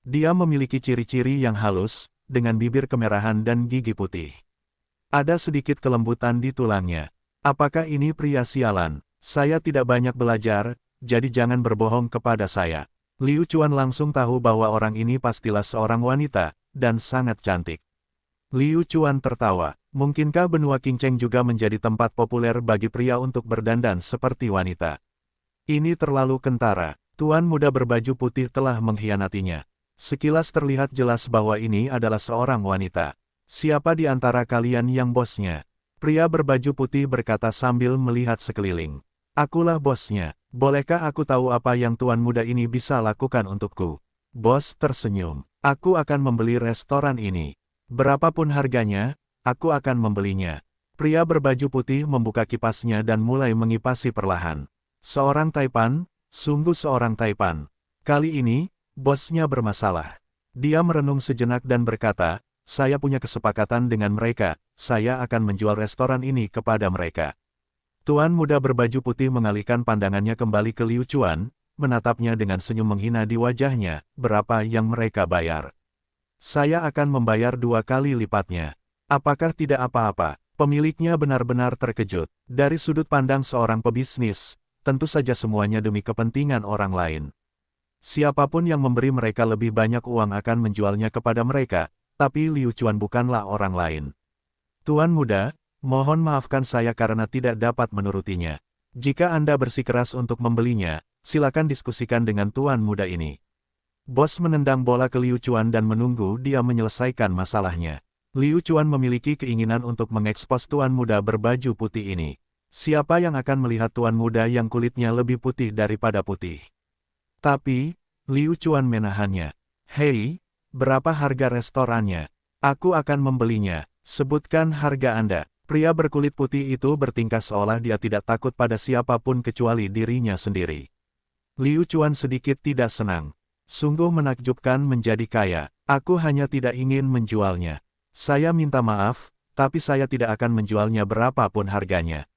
Dia memiliki ciri-ciri yang halus, dengan bibir kemerahan dan gigi putih. Ada sedikit kelembutan di tulangnya. Apakah ini pria sialan? Saya tidak banyak belajar, jadi jangan berbohong kepada saya. Liu Chuan langsung tahu bahwa orang ini pastilah seorang wanita, dan sangat cantik. Liu Chuan tertawa. Mungkinkah benua Qingcheng juga menjadi tempat populer bagi pria untuk berdandan seperti wanita? Ini terlalu kentara. Tuan Muda berbaju putih telah mengkhianatinya. Sekilas terlihat jelas bahwa ini adalah seorang wanita. Siapa di antara kalian yang bosnya? Pria berbaju putih berkata sambil melihat sekeliling. Akulah bosnya. Bolehkah aku tahu apa yang Tuan Muda ini bisa lakukan untukku? Bos tersenyum. Aku akan membeli restoran ini. Berapapun harganya, aku akan membelinya. Pria berbaju putih membuka kipasnya dan mulai mengipasi perlahan. Seorang Taipan, sungguh seorang Taipan. Kali ini, bosnya bermasalah. Dia merenung sejenak dan berkata, saya punya kesepakatan dengan mereka, saya akan menjual restoran ini kepada mereka. Tuan muda berbaju putih mengalihkan pandangannya kembali ke Liu Chuan, menatapnya dengan senyum menghina di wajahnya, berapa yang mereka bayar? Saya akan membayar 2 kali lipatnya. Apakah tidak apa-apa? Pemiliknya benar-benar terkejut. Dari sudut pandang seorang pebisnis, tentu saja semuanya demi kepentingan orang lain. Siapapun yang memberi mereka lebih banyak uang akan menjualnya kepada mereka, tapi Liu Chuan bukanlah orang lain. Tuan muda, mohon maafkan saya karena tidak dapat menurutinya. Jika Anda bersikeras untuk membelinya, silakan diskusikan dengan tuan muda ini. Bos menendang bola ke Liu Chuan dan menunggu dia menyelesaikan masalahnya. Liu Chuan memiliki keinginan untuk mengekspos tuan muda berbaju putih ini. Siapa yang akan melihat tuan muda yang kulitnya lebih putih daripada putih? Tapi, Liu Chuan menahannya. Hei, berapa harga restorannya? Aku akan membelinya. Sebutkan harga Anda. Pria berkulit putih itu bertingkah seolah dia tidak takut pada siapapun kecuali dirinya sendiri. Liu Chuan sedikit tidak senang. Sungguh menakjubkan menjadi kaya. Aku hanya tidak ingin menjualnya. Saya minta maaf, tapi saya tidak akan menjualnya berapapun harganya.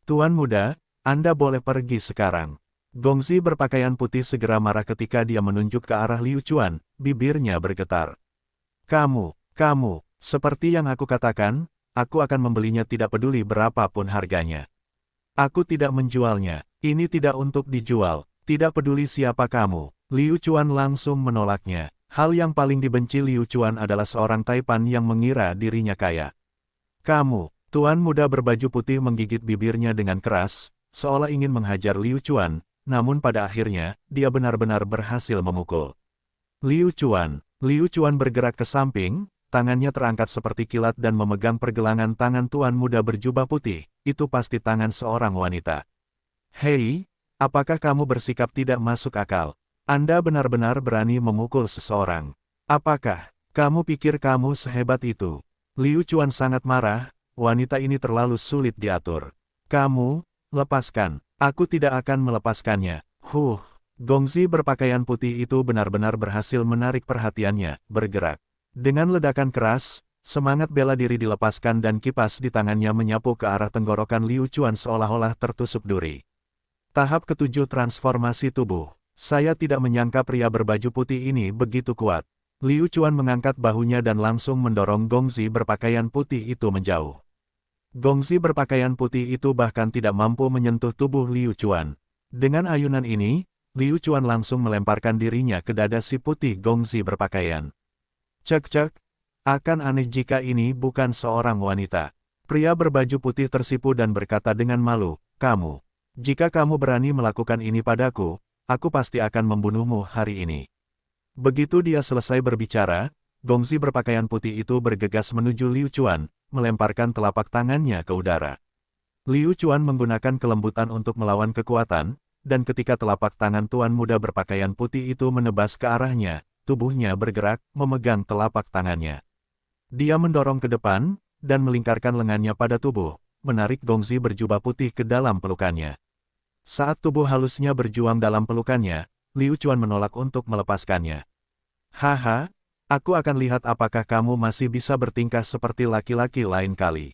Tuan muda, Anda boleh pergi sekarang. Gongzi berpakaian putih segera marah ketika dia menunjuk ke arah Liu Chuan, bibirnya bergetar. Kamu, seperti yang aku katakan, aku akan membelinya tidak peduli berapapun harganya. Aku tidak menjualnya, ini tidak untuk dijual, tidak peduli siapa kamu. Liu Chuan langsung menolaknya. Hal yang paling dibenci Liu Chuan adalah seorang Taipan yang mengira dirinya kaya. Kamu, tuan muda berbaju putih menggigit bibirnya dengan keras, seolah ingin menghajar Liu Chuan, namun pada akhirnya, dia benar-benar berhasil memukul. Liu Chuan bergerak ke samping, tangannya terangkat seperti kilat dan memegang pergelangan tangan tuan muda berjubah putih, itu pasti tangan seorang wanita. Hei, apakah kamu bersikap tidak masuk akal? Anda benar-benar berani memukul seseorang. Apakah kamu pikir kamu sehebat itu? Liu Chuan sangat marah, wanita ini terlalu sulit diatur. Kamu, lepaskan. Aku tidak akan melepaskannya. Gongzi berpakaian putih itu benar-benar berhasil menarik perhatiannya, bergerak. Dengan ledakan keras, semangat bela diri dilepaskan dan kipas di tangannya menyapu ke arah tenggorokan Liu Chuan seolah-olah tertusuk duri. Tahap ketujuh transformasi tubuh. Saya tidak menyangka pria berbaju putih ini begitu kuat. Liu Chuan mengangkat bahunya dan langsung mendorong Gongzi berpakaian putih itu menjauh. Gongzi berpakaian putih itu bahkan tidak mampu menyentuh tubuh Liu Chuan. Dengan ayunan ini, Liu Chuan langsung melemparkan dirinya ke dada si putih Gongzi berpakaian. Cek, akan aneh jika ini bukan seorang wanita. Pria berbaju putih tersipu dan berkata dengan malu, kamu. Jika kamu berani melakukan ini padaku, aku pasti akan membunuhmu hari ini. Begitu dia selesai berbicara, Gongzi berpakaian putih itu bergegas menuju Liu Chuan, melemparkan telapak tangannya ke udara. Liu Chuan menggunakan kelembutan untuk melawan kekuatan, dan ketika telapak tangan tuan muda berpakaian putih itu menebas ke arahnya, tubuhnya bergerak, memegang telapak tangannya. Dia mendorong ke depan, dan melingkarkan lengannya pada tubuh, menarik Gongzi berjubah putih ke dalam pelukannya. Saat tubuh halusnya berjuang dalam pelukannya, Liu Chuan menolak untuk melepaskannya. Haha, aku akan lihat apakah kamu masih bisa bertingkah seperti laki-laki lain kali.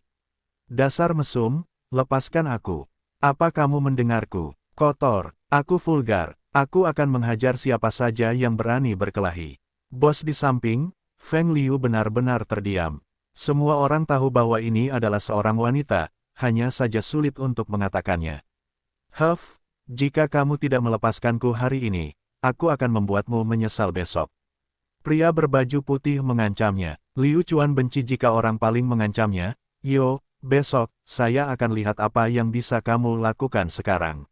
Dasar mesum, lepaskan aku. Apa kamu mendengarku? Kotor, aku vulgar, aku akan menghajar siapa saja yang berani berkelahi. Bos di samping, Feng Liu benar-benar terdiam. Semua orang tahu bahwa ini adalah seorang wanita, hanya saja sulit untuk mengatakannya. Jika kamu tidak melepaskanku hari ini, aku akan membuatmu menyesal besok. Pria berbaju putih mengancamnya. Liu Chuan benci jika orang paling mengancamnya. Yo, besok, saya akan lihat apa yang bisa kamu lakukan sekarang.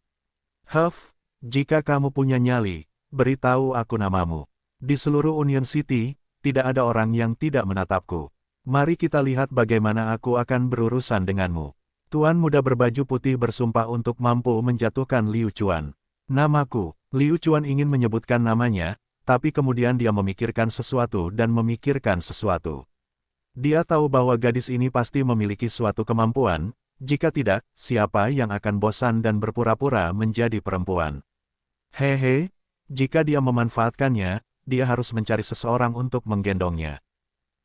Jika kamu punya nyali, beritahu aku namamu. Di seluruh Union City, tidak ada orang yang tidak menatapku. Mari kita lihat bagaimana aku akan berurusan denganmu. Tuan muda berbaju putih bersumpah untuk mampu menjatuhkan Liu Chuan. Namaku. Liu Chuan ingin menyebutkan namanya, tapi kemudian dia memikirkan sesuatu dan memikirkan sesuatu. Dia tahu bahwa gadis ini pasti memiliki suatu kemampuan, jika tidak, siapa yang akan bosan dan berpura-pura menjadi perempuan. Hehe, jika dia memanfaatkannya, dia harus mencari seseorang untuk menggendongnya.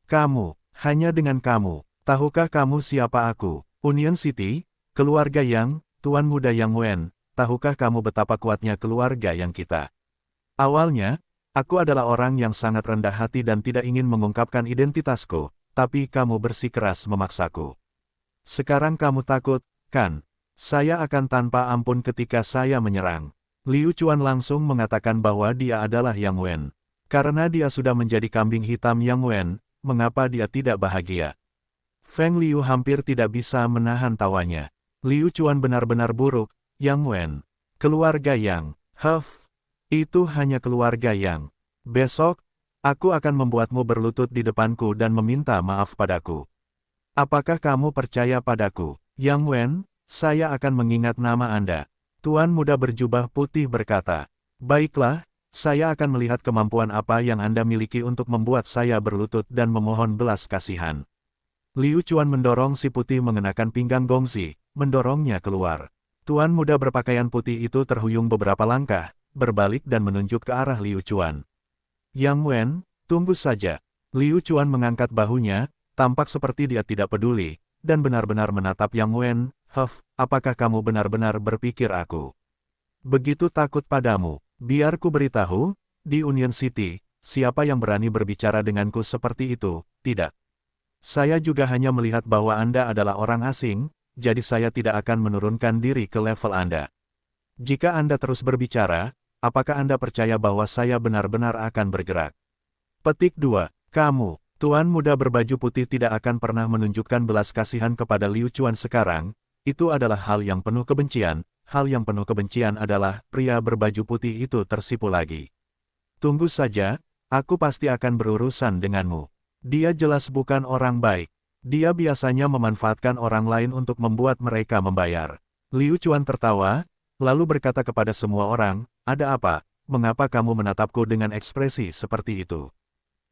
Kamu, hanya dengan kamu, tahukah kamu siapa aku? Union City, keluarga Yang, Tuan Muda Yang Wen, tahukah kamu betapa kuatnya keluarga yang kita? Awalnya, aku adalah orang yang sangat rendah hati dan tidak ingin mengungkapkan identitasku, tapi kamu bersikeras memaksaku. Sekarang kamu takut, kan? Saya akan tanpa ampun ketika saya menyerang. Liu Chuan langsung mengatakan bahwa dia adalah Yang Wen. Karena dia sudah menjadi kambing hitam Yang Wen, mengapa dia tidak bahagia? Feng Liu hampir tidak bisa menahan tawanya. Liu Chuan benar-benar buruk, Yang Wen. Keluarga Yang, itu hanya keluarga Yang. Besok, aku akan membuatmu berlutut di depanku dan meminta maaf padaku. Apakah kamu percaya padaku? Yang Wen, saya akan mengingat nama Anda. Tuan Muda berjubah putih berkata, baiklah, saya akan melihat kemampuan apa yang Anda miliki untuk membuat saya berlutut dan memohon belas kasihan. Liu Chuan mendorong si putih mengenakan pinggang gongsi, mendorongnya keluar. Tuan Muda berpakaian putih itu terhuyung beberapa langkah, berbalik dan menunjuk ke arah Liu Chuan. Yang Wen, tunggu saja. Liu Chuan mengangkat bahunya, tampak seperti dia tidak peduli, dan benar-benar menatap Yang Wen. Apakah kamu benar-benar berpikir aku begitu takut padamu? Biar ku beritahu, di Union City, siapa yang berani berbicara denganku seperti itu? Tidak. Saya juga hanya melihat bahwa Anda adalah orang asing, jadi saya tidak akan menurunkan diri ke level Anda. Jika Anda terus berbicara, apakah Anda percaya bahwa saya benar-benar akan bergerak? Petik 2. Kamu, Tuan Muda berbaju putih tidak akan pernah menunjukkan belas kasihan kepada Liu Chuan sekarang. Itu adalah hal yang penuh kebencian. Hal yang penuh kebencian adalah pria berbaju putih itu tersipu lagi. Tunggu saja, aku pasti akan berurusan denganmu. Dia jelas bukan orang baik. Dia biasanya memanfaatkan orang lain untuk membuat mereka membayar. Liu Chuan tertawa, lalu berkata kepada semua orang, ada apa? Mengapa kamu menatapku dengan ekspresi seperti itu?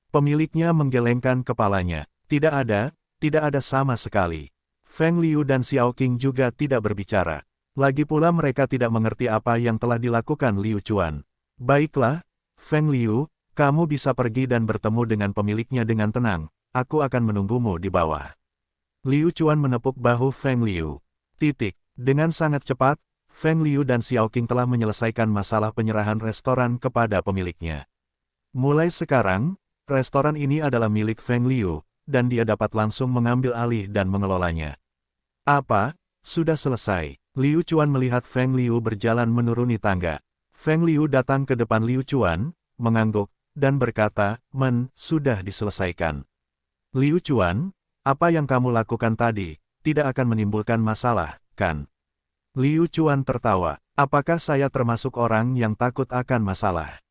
Pemiliknya menggelengkan kepalanya. Tidak ada sama sekali. Feng Liu dan Xiao Qing juga tidak berbicara. Lagi pula mereka tidak mengerti apa yang telah dilakukan Liu Chuan. Baiklah, Feng Liu, kamu bisa pergi dan bertemu dengan pemiliknya dengan tenang. Aku akan menunggumu di bawah. Liu Chuan menepuk bahu Feng Liu. Dengan sangat cepat, Feng Liu dan Xiao Qing telah menyelesaikan masalah penyerahan restoran kepada pemiliknya. Mulai sekarang, restoran ini adalah milik Feng Liu, dan dia dapat langsung mengambil alih dan mengelolanya. Apa? Sudah selesai. Liu Chuan melihat Feng Liu berjalan menuruni tangga. Feng Liu datang ke depan Liu Chuan, mengangguk, dan berkata, sudah diselesaikan. Liu Chuan, apa yang kamu lakukan tadi, tidak akan menimbulkan masalah, kan? Liu Chuan tertawa. Apakah saya termasuk orang yang takut akan masalah?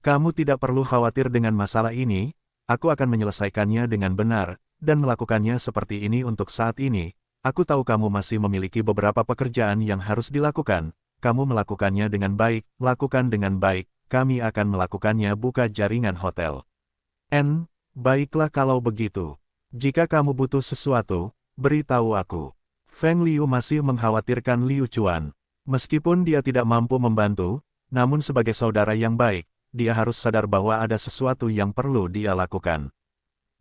Kamu tidak perlu khawatir dengan masalah ini, aku akan menyelesaikannya dengan benar, dan melakukannya seperti ini untuk saat ini. Aku tahu kamu masih memiliki beberapa pekerjaan yang harus dilakukan. Kamu melakukannya dengan baik, lakukan dengan baik. Kami akan melakukannya buka jaringan hotel. Baiklah kalau begitu. Jika kamu butuh sesuatu, beritahu aku. Feng Liu masih mengkhawatirkan Liu Chuan. Meskipun dia tidak mampu membantu, namun sebagai saudara yang baik, dia harus sadar bahwa ada sesuatu yang perlu dia lakukan.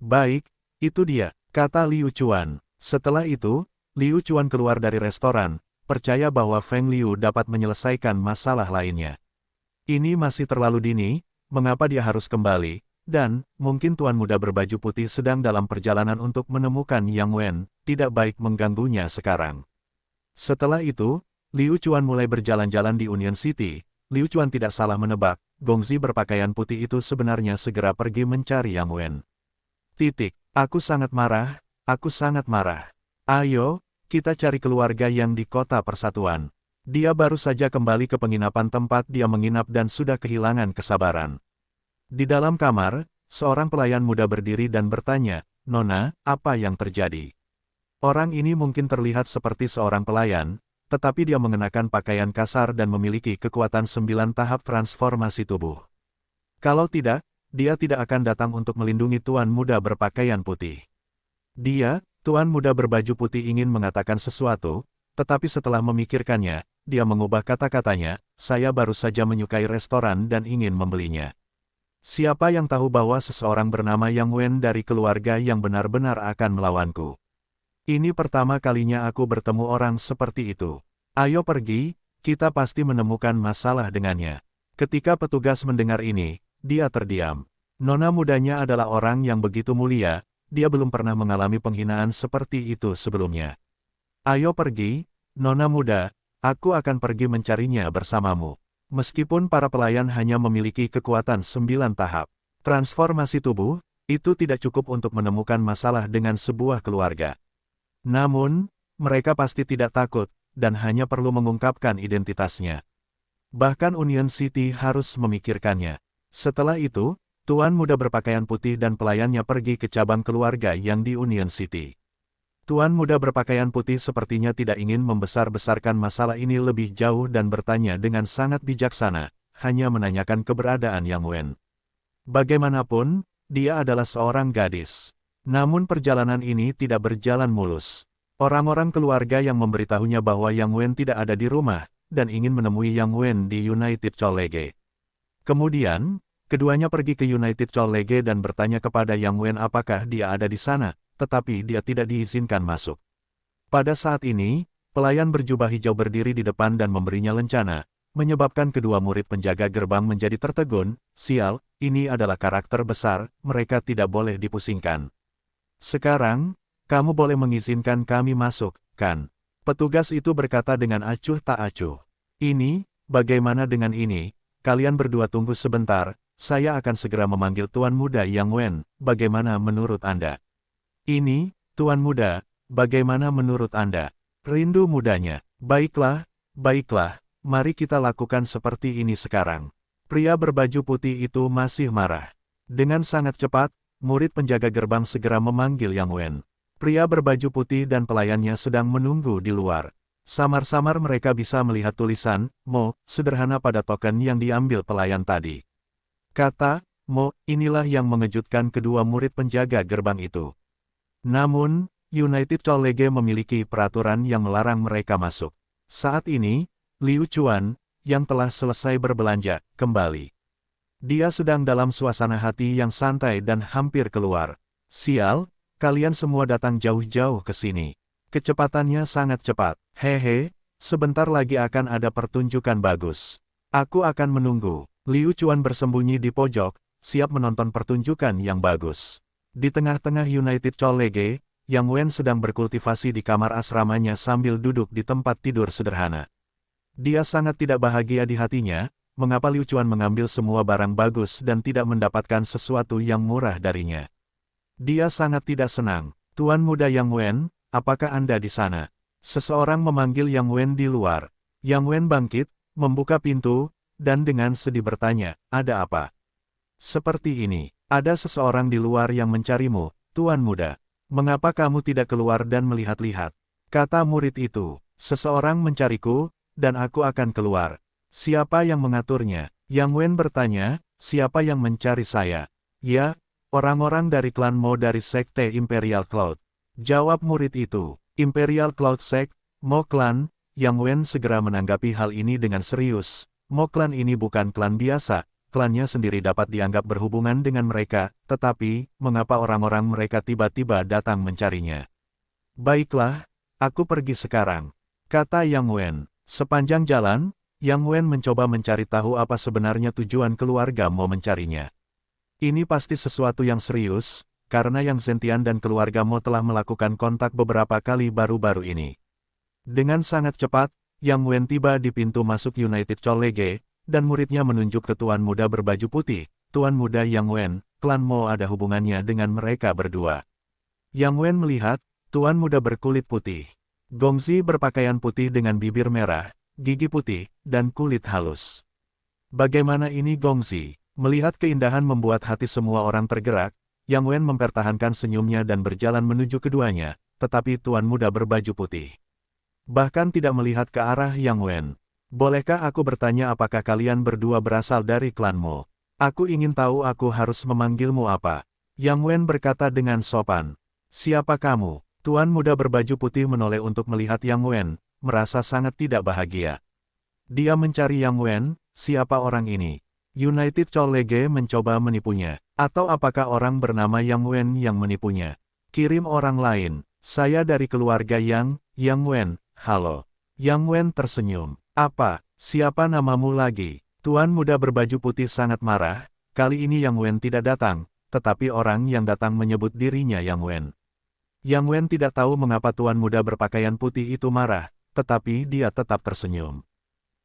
Baik, itu dia, kata Liu Chuan. Setelah itu, Liu Chuan keluar dari restoran, percaya bahwa Feng Liu dapat menyelesaikan masalah lainnya. Ini masih terlalu dini, mengapa dia harus kembali, dan, mungkin Tuan Muda berbaju putih sedang dalam perjalanan untuk menemukan Yang Wen, tidak baik mengganggunya sekarang. Setelah itu, Liu Chuan mulai berjalan-jalan di Union City. Liu Chuan tidak salah menebak, gongsi berpakaian putih itu sebenarnya segera pergi mencari Yang Wen. Aku sangat marah. Ayo, kita cari keluarga yang di kota persatuan. Dia baru saja kembali ke penginapan tempat dia menginap dan sudah kehilangan kesabaran. Di dalam kamar, seorang pelayan muda berdiri dan bertanya, Nona, apa yang terjadi? Orang ini mungkin terlihat seperti seorang pelayan, tetapi dia mengenakan pakaian kasar dan memiliki kekuatan 9 tahap transformasi tubuh. Kalau tidak, dia tidak akan datang untuk melindungi Tuan Muda berpakaian putih. Dia, Tuan Muda berbaju putih ingin mengatakan sesuatu, tetapi setelah memikirkannya, dia mengubah kata-katanya, saya baru saja menyukai restoran dan ingin membelinya. Siapa yang tahu bahwa seseorang bernama Yang Wen dari keluarga yang benar-benar akan melawanku. Ini pertama kalinya aku bertemu orang seperti itu. Ayo pergi, kita pasti menemukan masalah dengannya. Ketika petugas mendengar ini, dia terdiam. Nona mudanya adalah orang yang begitu mulia, dia belum pernah mengalami penghinaan seperti itu sebelumnya. Ayo pergi, Nona muda, aku akan pergi mencarinya bersamamu. Meskipun para pelayan hanya memiliki kekuatan 9 tahap transformasi tubuh, itu tidak cukup untuk menemukan masalah dengan sebuah keluarga. Namun, mereka pasti tidak takut, dan hanya perlu mengungkapkan identitasnya. Bahkan Union City harus memikirkannya. Setelah itu, Tuan Muda berpakaian putih dan pelayannya pergi ke cabang keluarga yang di Union City. Tuan Muda berpakaian putih sepertinya tidak ingin membesar-besarkan masalah ini lebih jauh dan bertanya dengan sangat bijaksana, hanya menanyakan keberadaan Yang Wen. Bagaimanapun, dia adalah seorang gadis. Namun perjalanan ini tidak berjalan mulus. Orang-orang keluarga yang memberitahunya bahwa Yang Wen tidak ada di rumah, dan ingin menemui Yang Wen di United College. Kemudian, keduanya pergi ke United College dan bertanya kepada Yang Wen apakah dia ada di sana, tetapi dia tidak diizinkan masuk. Pada saat ini, pelayan berjubah hijau berdiri di depan dan memberinya lencana, menyebabkan kedua murid penjaga gerbang menjadi tertegun, sial, ini adalah karakter besar, mereka tidak boleh dipusingkan. Sekarang, kamu boleh mengizinkan kami masuk, kan? Petugas itu berkata dengan acuh tak acuh. Ini, bagaimana dengan ini? Kalian berdua tunggu sebentar, saya akan segera memanggil Tuan Muda Yang Wen, bagaimana menurut Anda? Ini, Tuan Muda, bagaimana menurut Anda? Rindu mudanya. Baiklah, baiklah, mari kita lakukan seperti ini sekarang. Pria berbaju putih itu masih marah. Dengan sangat cepat, murid penjaga gerbang segera memanggil Yang Wen. Pria berbaju putih dan pelayannya sedang menunggu di luar. Samar-samar mereka bisa melihat tulisan, Mo, sederhana pada token yang diambil pelayan tadi. Kata, Mo, inilah yang mengejutkan kedua murid penjaga gerbang itu. Namun, United College memiliki peraturan yang melarang mereka masuk. Saat ini, Liu Chuan, yang telah selesai berbelanja, kembali. Dia sedang dalam suasana hati yang santai dan hampir keluar. Sial, kalian semua datang jauh-jauh ke sini. Kecepatannya sangat cepat. Hehe, sebentar lagi akan ada pertunjukan bagus. Aku akan menunggu. Liu Chuan bersembunyi di pojok, siap menonton pertunjukan yang bagus. Di tengah-tengah United College, Yang Wen sedang berkultivasi di kamar asramanya sambil duduk di tempat tidur sederhana. Dia sangat tidak bahagia di hatinya, mengapa Liu Chuan mengambil semua barang bagus dan tidak mendapatkan sesuatu yang murah darinya. Dia sangat tidak senang. Tuan Muda Yang Wen, apakah Anda di sana? Seseorang memanggil Yang Wen di luar. Yang Wen bangkit, membuka pintu, dan dengan sedih bertanya, ada apa? Seperti ini, ada seseorang di luar yang mencarimu, Tuan Muda. Mengapa kamu tidak keluar dan melihat-lihat? Kata murid itu, seseorang mencariku, dan aku akan keluar. Siapa yang mengaturnya? Yang Wen bertanya, siapa yang mencari saya? Ya, orang-orang dari klan Mo dari Sekte Imperial Cloud. Jawab murid itu, Imperial Cloud Sect, Mo Clan. Yang Wen segera menanggapi hal ini dengan serius. Mo Clan ini bukan klan biasa, klannya sendiri dapat dianggap berhubungan dengan mereka, tetapi, mengapa orang-orang mereka tiba-tiba datang mencarinya? Baiklah, aku pergi sekarang, kata Yang Wen. Sepanjang jalan, Yang Wen mencoba mencari tahu apa sebenarnya tujuan keluarga Mo mencarinya. Ini pasti sesuatu yang serius, karena Yang Zentian dan keluarga Mo telah melakukan kontak beberapa kali baru-baru ini. Dengan sangat cepat, Yang Wen tiba di pintu masuk United College, dan muridnya menunjuk ke Tuan Muda berbaju putih. Tuan Muda Yang Wen, klan Mo ada hubungannya dengan mereka berdua. Yang Wen melihat, Tuan Muda berkulit putih. Gongzi berpakaian putih dengan bibir merah, gigi putih, dan kulit halus. Bagaimana ini Gongzi? Melihat keindahan membuat hati semua orang tergerak, Yang Wen mempertahankan senyumnya dan berjalan menuju keduanya, tetapi Tuan Muda berbaju putih bahkan tidak melihat ke arah Yang Wen. Bolehkah aku bertanya apakah kalian berdua berasal dari klan Mo? Aku ingin tahu aku harus memanggilmu apa. Yang Wen berkata dengan sopan. Siapa kamu? Tuan muda berbaju putih menoleh untuk melihat Yang Wen, merasa sangat tidak bahagia. Dia mencari Yang Wen, siapa orang ini? United College mencoba menipunya. Atau apakah orang bernama Yang Wen yang menipunya? Kirim orang lain. Saya dari keluarga Yang Wen, halo. Yang Wen tersenyum. Apa? Siapa namamu lagi? Tuan muda berbaju putih sangat marah. Kali ini Yang Wen tidak datang, tetapi orang yang datang menyebut dirinya Yang Wen. Yang Wen tidak tahu mengapa tuan muda berpakaian putih itu marah, tetapi dia tetap tersenyum.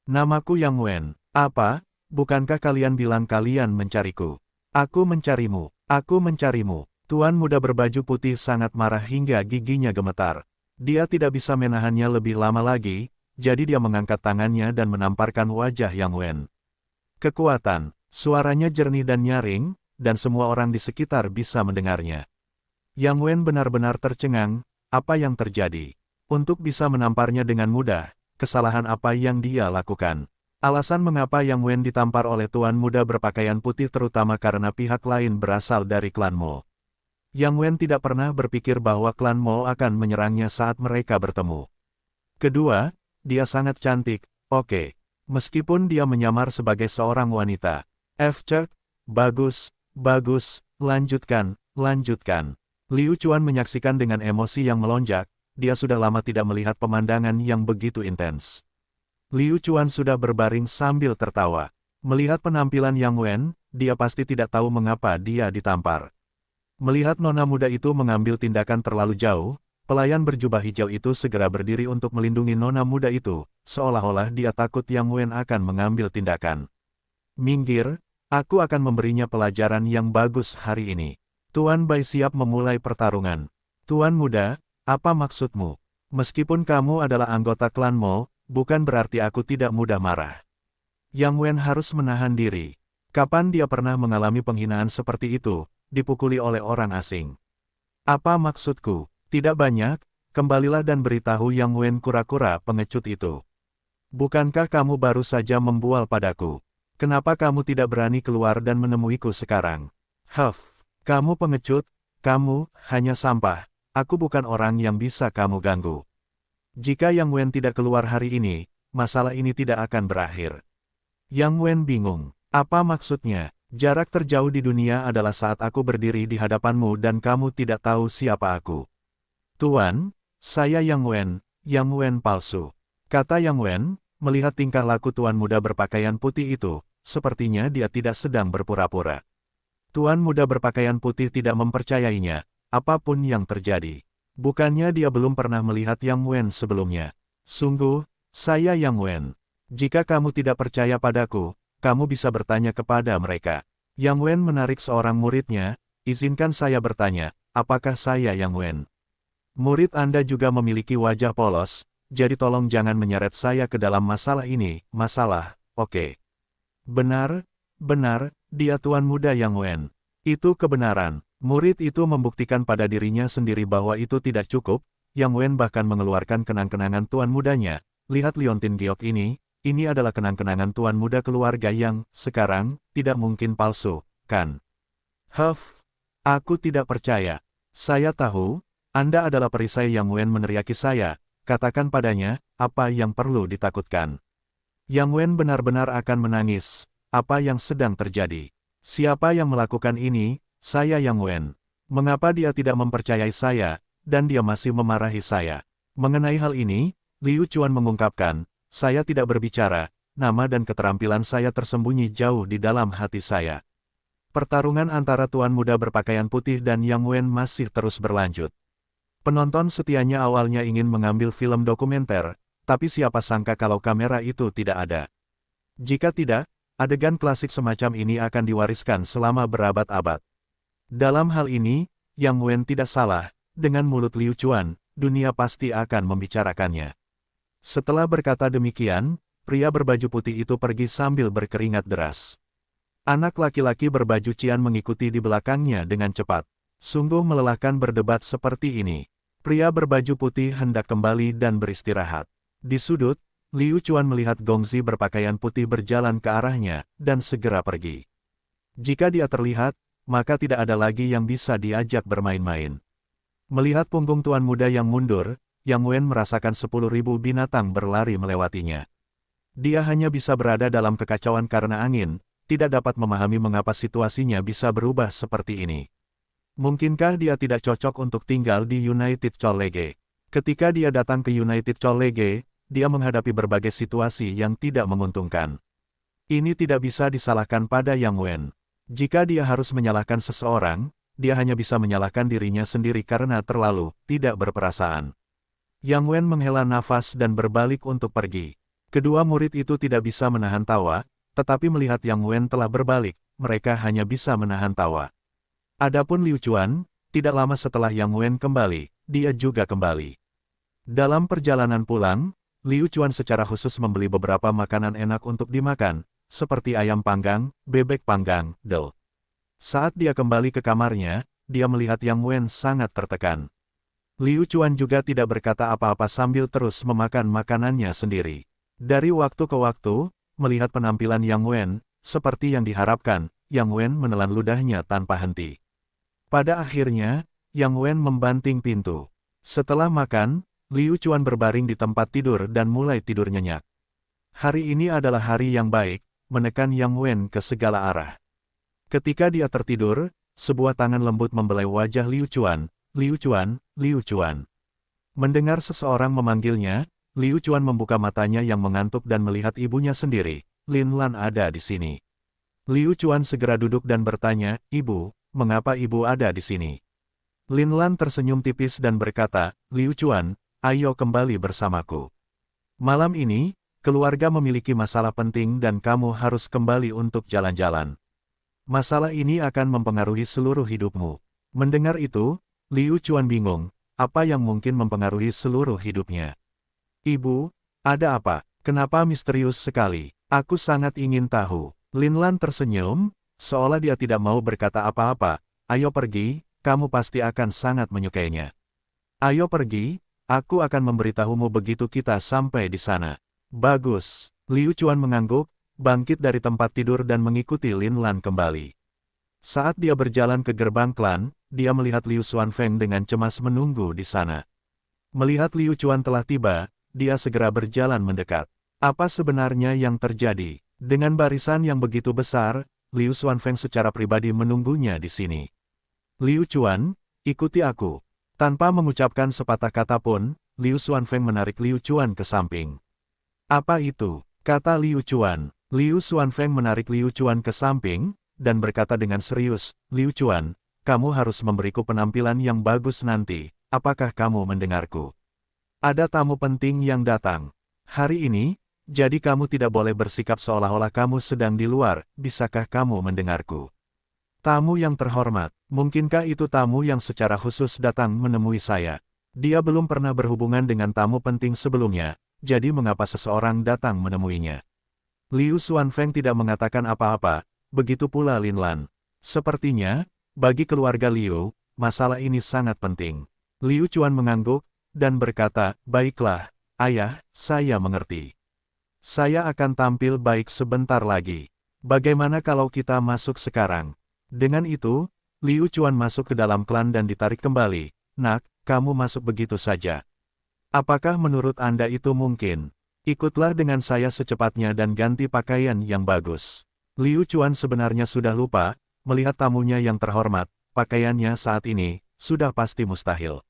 Namaku Yang Wen. Apa? Bukankah kalian bilang kalian mencariku? Aku mencarimu. Aku mencarimu. Tuan muda berbaju putih sangat marah hingga giginya gemetar. Dia tidak bisa menahannya lebih lama lagi, jadi dia mengangkat tangannya dan menamparkan wajah Yang Wen. Kekuatan. Suaranya jernih dan nyaring, dan semua orang di sekitar bisa mendengarnya. Yang Wen benar-benar tercengang, apa yang terjadi? Untuk bisa menamparnya dengan mudah, kesalahan apa yang dia lakukan? Alasan mengapa Yang Wen ditampar oleh tuan muda berpakaian putih terutama karena pihak lain berasal dari klan Mo. Yang Wen tidak pernah berpikir bahwa klan Mo akan menyerangnya saat mereka bertemu. Kedua, dia sangat cantik, oke. Meskipun dia menyamar sebagai seorang wanita. Cek, bagus, bagus, lanjutkan, lanjutkan. Liu Chuan menyaksikan dengan emosi yang melonjak, dia sudah lama tidak melihat pemandangan yang begitu intens. Liu Chuan sudah berbaring sambil tertawa. Melihat penampilan Yang Wen, dia pasti tidak tahu mengapa dia ditampar. Melihat nona muda itu mengambil tindakan terlalu jauh, pelayan berjubah hijau itu segera berdiri untuk melindungi nona muda itu, seolah-olah dia takut Yang Wen akan mengambil tindakan. Minggir, aku akan memberinya pelajaran yang bagus hari ini. Tuan Bai siap memulai pertarungan. Tuan muda, apa maksudmu? Meskipun kamu adalah anggota klan Mo, bukan berarti aku tidak mudah marah. Yang Wen harus menahan diri. Kapan dia pernah mengalami penghinaan seperti itu, dipukuli oleh orang asing? Apa maksudku? Tidak banyak, kembalilah dan beritahu Yang Wen kura-kura pengecut itu. Bukankah kamu baru saja membual padaku? Kenapa kamu tidak berani keluar dan menemuiku sekarang? Huff. Kamu pengecut, kamu hanya sampah, aku bukan orang yang bisa kamu ganggu. Jika Yang Wen tidak keluar hari ini, masalah ini tidak akan berakhir. Yang Wen bingung, apa maksudnya? Jarak terjauh di dunia adalah saat aku berdiri di hadapanmu dan kamu tidak tahu siapa aku. Tuan, saya Yang Wen palsu. Kata Yang Wen, melihat tingkah laku tuan muda berpakaian putih itu, sepertinya dia tidak sedang berpura-pura. Tuan muda berpakaian putih tidak mempercayainya, apapun yang terjadi. Bukannya dia belum pernah melihat Yang Wen sebelumnya. Sungguh, saya Yang Wen. Jika kamu tidak percaya padaku, kamu bisa bertanya kepada mereka. Yang Wen menarik seorang muridnya, izinkan saya bertanya, apakah saya Yang Wen? Murid Anda juga memiliki wajah polos, jadi tolong jangan menyeret saya ke dalam masalah ini, oke. Benar, dia tuan muda Yang Wen. Itu kebenaran. Murid itu membuktikan pada dirinya sendiri bahwa itu tidak cukup, Yang Wen bahkan mengeluarkan kenang-kenangan tuan mudanya. Lihat liontin giok ini adalah kenang-kenangan tuan muda keluarga yang, sekarang, tidak mungkin palsu, kan? Huff, aku tidak percaya. Saya tahu, Anda adalah perisai. Yang Wen meneriaki saya, katakan padanya, apa yang perlu ditakutkan. Yang Wen benar-benar akan menangis. Apa yang sedang terjadi? Siapa yang melakukan ini? Saya Yang Wen. Mengapa dia tidak mempercayai saya, dan dia masih memarahi saya? Mengenai hal ini, Liu Chuan mengungkapkan, saya tidak berbicara, nama dan keterampilan saya tersembunyi jauh di dalam hati saya. Pertarungan antara tuan muda berpakaian putih dan Yang Wen masih terus berlanjut. Penonton setianya awalnya ingin mengambil film dokumenter, tapi siapa sangka kalau kamera itu tidak ada. Jika tidak, adegan klasik semacam ini akan diwariskan selama berabad-abad. Dalam hal ini, Yang Wen tidak salah, dengan mulut Liu Chuan, dunia pasti akan membicarakannya. Setelah berkata demikian, pria berbaju putih itu pergi sambil berkeringat deras. Anak laki-laki berbaju cian mengikuti di belakangnya dengan cepat. Sungguh melelahkan berdebat seperti ini. Pria berbaju putih hendak kembali dan beristirahat. Di sudut, Liu Chuan melihat Gongzi berpakaian putih berjalan ke arahnya, dan segera pergi. Jika dia terlihat, maka tidak ada lagi yang bisa diajak bermain-main. Melihat punggung tuan muda yang mundur, Yang Wen merasakan 10.000 binatang berlari melewatinya. Dia hanya bisa berada dalam kekacauan karena angin, tidak dapat memahami mengapa situasinya bisa berubah seperti ini. Mungkinkah dia tidak cocok untuk tinggal di United College? Ketika dia datang ke United College, dia menghadapi berbagai situasi yang tidak menguntungkan. Ini tidak bisa disalahkan pada Yang Wen. Jika dia harus menyalahkan seseorang, dia hanya bisa menyalahkan dirinya sendiri karena terlalu tidak berperasaan. Yang Wen menghela nafas dan berbalik untuk pergi. Kedua murid itu tidak bisa menahan tawa, tetapi melihat Yang Wen telah berbalik, mereka hanya bisa menahan tawa. Adapun Liu Chuan, tidak lama setelah Yang Wen kembali, dia juga kembali. Dalam perjalanan pulang, Liu Chuan secara khusus membeli beberapa makanan enak untuk dimakan, seperti ayam panggang, bebek panggang, del. Saat dia kembali ke kamarnya, dia melihat Yang Wen sangat tertekan. Liu Chuan juga tidak berkata apa-apa sambil terus memakan makanannya sendiri. Dari waktu ke waktu, melihat penampilan Yang Wen, seperti yang diharapkan, Yang Wen menelan ludahnya tanpa henti. Pada akhirnya, Yang Wen membanting pintu. Setelah makan, Liu Chuan berbaring di tempat tidur dan mulai tidur nyenyak. Hari ini adalah hari yang baik, menekan Yang Wen ke segala arah. Ketika dia tertidur, sebuah tangan lembut membelai wajah Liu Chuan. Liu Chuan, Liu Chuan. Mendengar seseorang memanggilnya, Liu Chuan membuka matanya yang mengantuk dan melihat ibunya sendiri. Lin Lan ada di sini. Liu Chuan segera duduk dan bertanya, "Ibu, mengapa ibu ada di sini?" Lin Lan tersenyum tipis dan berkata, "Liu Chuan, ayo kembali bersamaku. Malam ini, keluarga memiliki masalah penting dan kamu harus kembali untuk jalan-jalan. Masalah ini akan mempengaruhi seluruh hidupmu." Mendengar itu, Liu Chuan bingung, apa yang mungkin mempengaruhi seluruh hidupnya. "Ibu, ada apa? Kenapa misterius sekali? Aku sangat ingin tahu." Lin Lan tersenyum, seolah dia tidak mau berkata apa-apa. "Ayo pergi, kamu pasti akan sangat menyukainya. Ayo pergi, aku akan memberitahumu begitu kita sampai di sana." "Bagus." Liu Chuan mengangguk, bangkit dari tempat tidur dan mengikuti Lin Lan kembali. Saat dia berjalan ke gerbang klan, dia melihat Liu Xuanfeng dengan cemas menunggu di sana. Melihat Liu Chuan telah tiba, dia segera berjalan mendekat. Apa sebenarnya yang terjadi? Dengan barisan yang begitu besar, Liu Xuanfeng secara pribadi menunggunya di sini. "Liu Chuan, ikuti aku." Tanpa mengucapkan sepatah kata pun, Liu Xuanfeng menarik Liu Chuan ke samping. "Apa itu?" kata Liu Chuan. Liu Xuanfeng menarik Liu Chuan ke samping, dan berkata dengan serius, "Liu Chuan, kamu harus memberiku penampilan yang bagus nanti, apakah kamu mendengarku? Ada tamu penting yang datang hari ini, jadi kamu tidak boleh bersikap seolah-olah kamu sedang di luar, bisakah kamu mendengarku?" "Tamu yang terhormat, mungkinkah itu tamu yang secara khusus datang menemui saya? Dia belum pernah berhubungan dengan tamu penting sebelumnya, jadi mengapa seseorang datang menemuinya?" Liu Xuanfeng tidak mengatakan apa-apa, begitu pula Lin Lan. Sepertinya, bagi keluarga Liu, masalah ini sangat penting. Liu Chuan mengangguk, dan berkata, "Baiklah, ayah, saya mengerti. Saya akan tampil baik sebentar lagi. Bagaimana kalau kita masuk sekarang?" Dengan itu, Liu Chuan masuk ke dalam klan dan ditarik kembali. "Nak, kamu masuk begitu saja. Apakah menurut Anda itu mungkin? Ikutlah dengan saya secepatnya dan ganti pakaian yang bagus." Liu Chuan sebenarnya sudah lupa, melihat tamunya yang terhormat, pakaiannya saat ini, sudah pasti mustahil.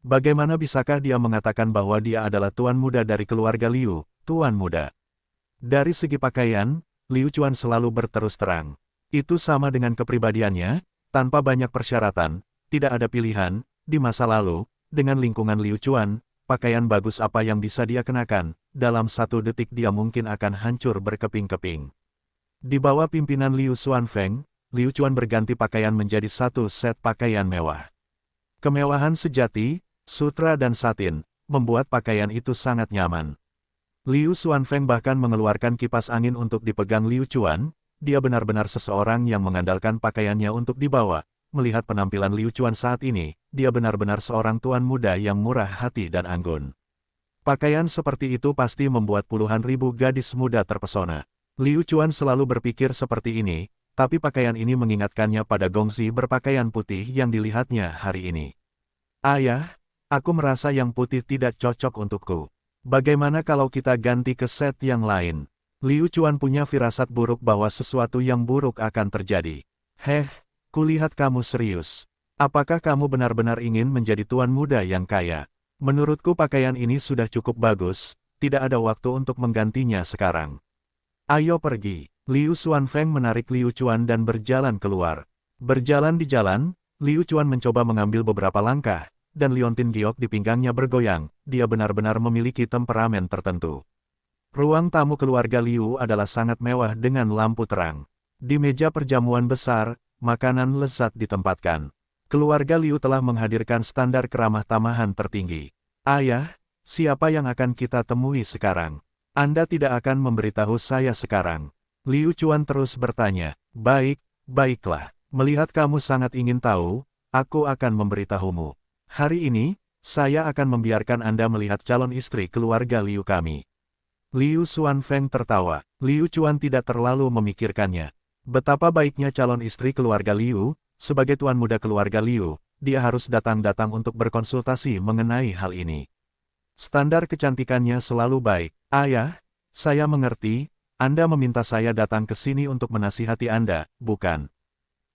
Bagaimana bisakah dia mengatakan bahwa dia adalah tuan muda dari keluarga Liu, tuan muda? Dari segi pakaian, Liu Chuan selalu berterus terang. Itu sama dengan kepribadiannya, tanpa banyak persyaratan, tidak ada pilihan. Di masa lalu, dengan lingkungan Liu Chuan, pakaian bagus apa yang bisa dia kenakan, dalam 1 detik dia mungkin akan hancur berkeping-keping. Di bawah pimpinan Liu Xuanfeng, Liu Chuan berganti pakaian menjadi 1 set pakaian mewah. Kemewahan sejati, sutra dan satin, membuat pakaian itu sangat nyaman. Liu Xuanfeng bahkan mengeluarkan kipas angin untuk dipegang Liu Chuan. Dia benar-benar seseorang yang mengandalkan pakaiannya untuk dibawa. Melihat penampilan Liu Chuan saat ini, dia benar-benar seorang tuan muda yang murah hati dan anggun. Pakaian seperti itu pasti membuat puluhan ribu gadis muda terpesona. Liu Chuan selalu berpikir seperti ini, tapi pakaian ini mengingatkannya pada Gongzi berpakaian putih yang dilihatnya hari ini. Ayah, aku merasa yang putih tidak cocok untukku. Bagaimana kalau kita ganti ke set yang lain? Liu Chuan punya firasat buruk bahwa sesuatu yang buruk akan terjadi. Kulihat kamu serius. Apakah kamu benar-benar ingin menjadi tuan muda yang kaya? Menurutku pakaian ini sudah cukup bagus, tidak ada waktu untuk menggantinya sekarang. Ayo pergi. Liu Xuanfeng menarik Liu Chuan dan berjalan keluar. Berjalan di jalan, Liu Chuan mencoba mengambil beberapa langkah, dan liontin giok di pinggangnya bergoyang, dia benar-benar memiliki temperamen tertentu. Ruang tamu keluarga Liu adalah sangat mewah dengan lampu terang. Di meja perjamuan besar, makanan lezat ditempatkan. Keluarga Liu telah menghadirkan standar keramah tamahan tertinggi. Ayah, siapa yang akan kita temui sekarang? Anda tidak akan memberitahu saya sekarang. Liu Chuan terus bertanya. Baiklah. Melihat kamu sangat ingin tahu, aku akan memberitahumu. Hari ini, saya akan membiarkan Anda melihat calon istri keluarga Liu kami. Liu Xuanfeng tertawa. Liu Chuan tidak terlalu memikirkannya. Betapa baiknya calon istri keluarga Liu, sebagai tuan muda keluarga Liu, dia harus datang-datang untuk berkonsultasi mengenai hal ini. Standar kecantikannya selalu baik. Ayah, saya mengerti, Anda meminta saya datang ke sini untuk menasihati Anda, bukan?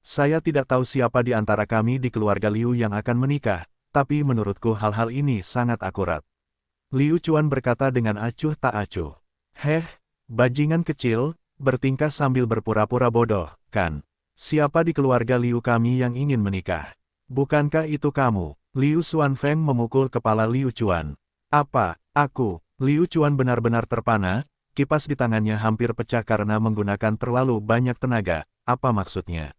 Saya tidak tahu siapa di antara kami di keluarga Liu yang akan menikah, tapi menurutku hal-hal ini sangat akurat. Liu Chuan berkata dengan acuh tak acuh. Bajingan kecil, bertingkah sambil berpura-pura bodoh, kan? Siapa di keluarga Liu kami yang ingin menikah? Bukankah itu kamu? Liu Xuanfeng memukul kepala Liu Chuan. Apa, aku? Liu Chuan benar-benar terpana, kipas di tangannya hampir pecah karena menggunakan terlalu banyak tenaga. Apa maksudnya?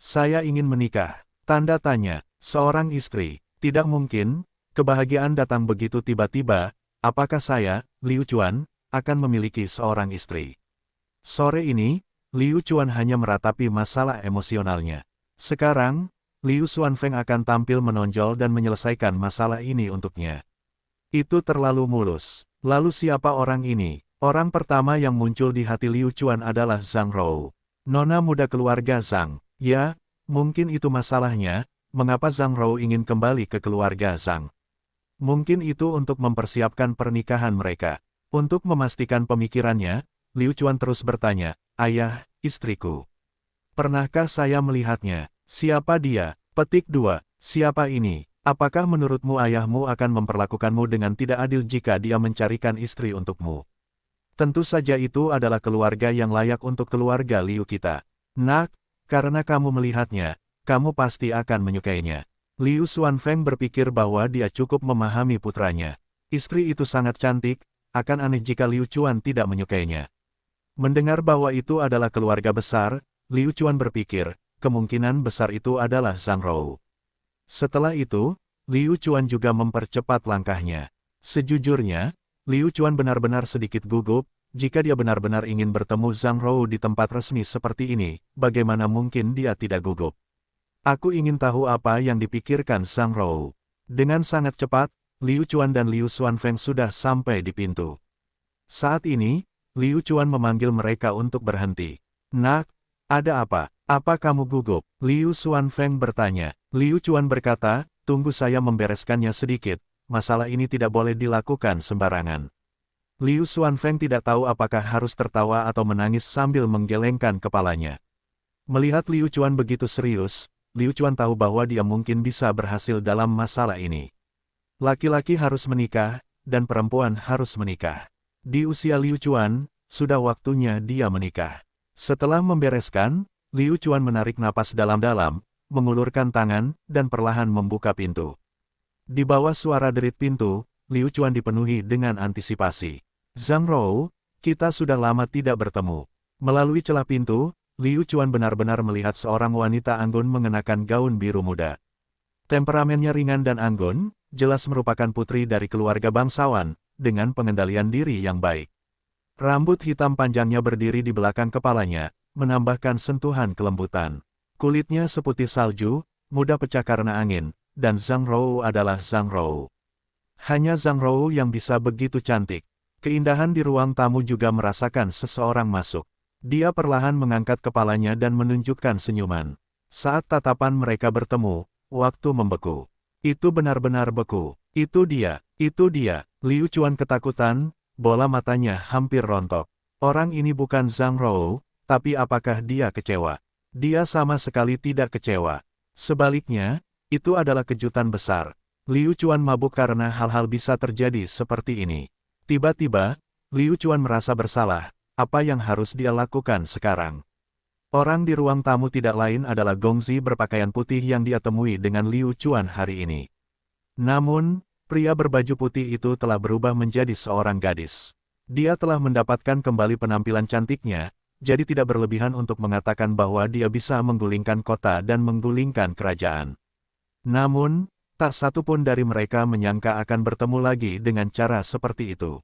Saya ingin menikah. Tanda tanya, seorang istri. Tidak mungkin, kebahagiaan datang begitu tiba-tiba. Apakah saya, Liu Chuan, akan memiliki seorang istri? Sore ini, Liu Chuan hanya meratapi masalah emosionalnya. Sekarang, Liu Xuanfeng akan tampil menonjol dan menyelesaikan masalah ini untuknya. Itu terlalu mulus. Lalu siapa orang ini? Orang pertama yang muncul di hati Liu Chuan adalah Zhang Rou. Nona muda keluarga Zhang. Ya, mungkin itu masalahnya, mengapa Zhang Rou ingin kembali ke keluarga Zhang. Mungkin itu untuk mempersiapkan pernikahan mereka. Untuk memastikan pemikirannya, Liu Chuan terus bertanya, Ayah, istriku. Pernahkah saya melihatnya? Siapa dia? Petik 2. Siapa ini? Apakah menurutmu ayahmu akan memperlakukanmu dengan tidak adil jika dia mencarikan istri untukmu? Tentu saja itu adalah keluarga yang layak untuk keluarga Liu kita. Nak, karena kamu melihatnya, kamu pasti akan menyukainya. Liu Xuanfeng berpikir bahwa dia cukup memahami putranya. Istri itu sangat cantik, akan aneh jika Liu Chuan tidak menyukainya. Mendengar bahwa itu adalah keluarga besar, Liu Chuan berpikir, kemungkinan besar itu adalah Zhang Rou. Setelah itu, Liu Chuan juga mempercepat langkahnya. Sejujurnya, Liu Chuan benar-benar sedikit gugup, jika dia benar-benar ingin bertemu Zhang Rou di tempat resmi seperti ini, bagaimana mungkin dia tidak gugup? Aku ingin tahu apa yang dipikirkan Zhang Rou. Dengan sangat cepat, Liu Chuan dan Liu Xuanfeng sudah sampai di pintu. Saat ini, Liu Chuan memanggil mereka untuk berhenti. Nak, ada apa? Apa kamu gugup? Liu Xuanfeng bertanya. Liu Chuan berkata, tunggu saya membereskannya sedikit, masalah ini tidak boleh dilakukan sembarangan. Liu Xuanfeng tidak tahu apakah harus tertawa atau menangis sambil menggelengkan kepalanya. Melihat Liu Chuan begitu serius, Liu Chuan tahu bahwa dia mungkin bisa berhasil dalam masalah ini. Laki-laki harus menikah, dan perempuan harus menikah. Di usia Liu Chuan, sudah waktunya dia menikah. Setelah membereskan, Liu Chuan menarik napas dalam-dalam, mengulurkan tangan, dan perlahan membuka pintu. Di bawah suara derit pintu, Liu Chuan dipenuhi dengan antisipasi. Zhang Rou, kita sudah lama tidak bertemu. Melalui celah pintu, Liu Chuan benar-benar melihat seorang wanita anggun mengenakan gaun biru muda. Temperamennya ringan dan anggun, jelas merupakan putri dari keluarga bangsawan, dengan pengendalian diri yang baik. Rambut hitam panjangnya berdiri di belakang kepalanya, menambahkan sentuhan kelembutan. Kulitnya seputih salju, mudah pecah karena angin, dan Zhang Rou adalah Zhang Rou. Hanya Zhang Rou yang bisa begitu cantik. Keindahan di ruang tamu juga merasakan seseorang masuk. Dia perlahan mengangkat kepalanya dan menunjukkan senyuman. Saat tatapan mereka bertemu, waktu membeku. Itu benar-benar beku. Itu dia, itu dia. Liu Chuan ketakutan, bola matanya hampir rontok. Orang ini bukan Zhang Rou, tapi apakah dia kecewa? Dia sama sekali tidak kecewa. Sebaliknya, itu adalah kejutan besar. Liu Chuan mabuk karena hal-hal bisa terjadi seperti ini. Tiba-tiba, Liu Chuan merasa bersalah. Apa yang harus dia lakukan sekarang? Orang di ruang tamu tidak lain adalah Gongzi berpakaian putih yang dia temui dengan Liu Chuan hari ini. Namun, pria berbaju putih itu telah berubah menjadi seorang gadis. Dia telah mendapatkan kembali penampilan cantiknya, jadi tidak berlebihan untuk mengatakan bahwa dia bisa menggulingkan kota dan menggulingkan kerajaan. Namun, tak satu pun dari mereka menyangka akan bertemu lagi dengan cara seperti itu.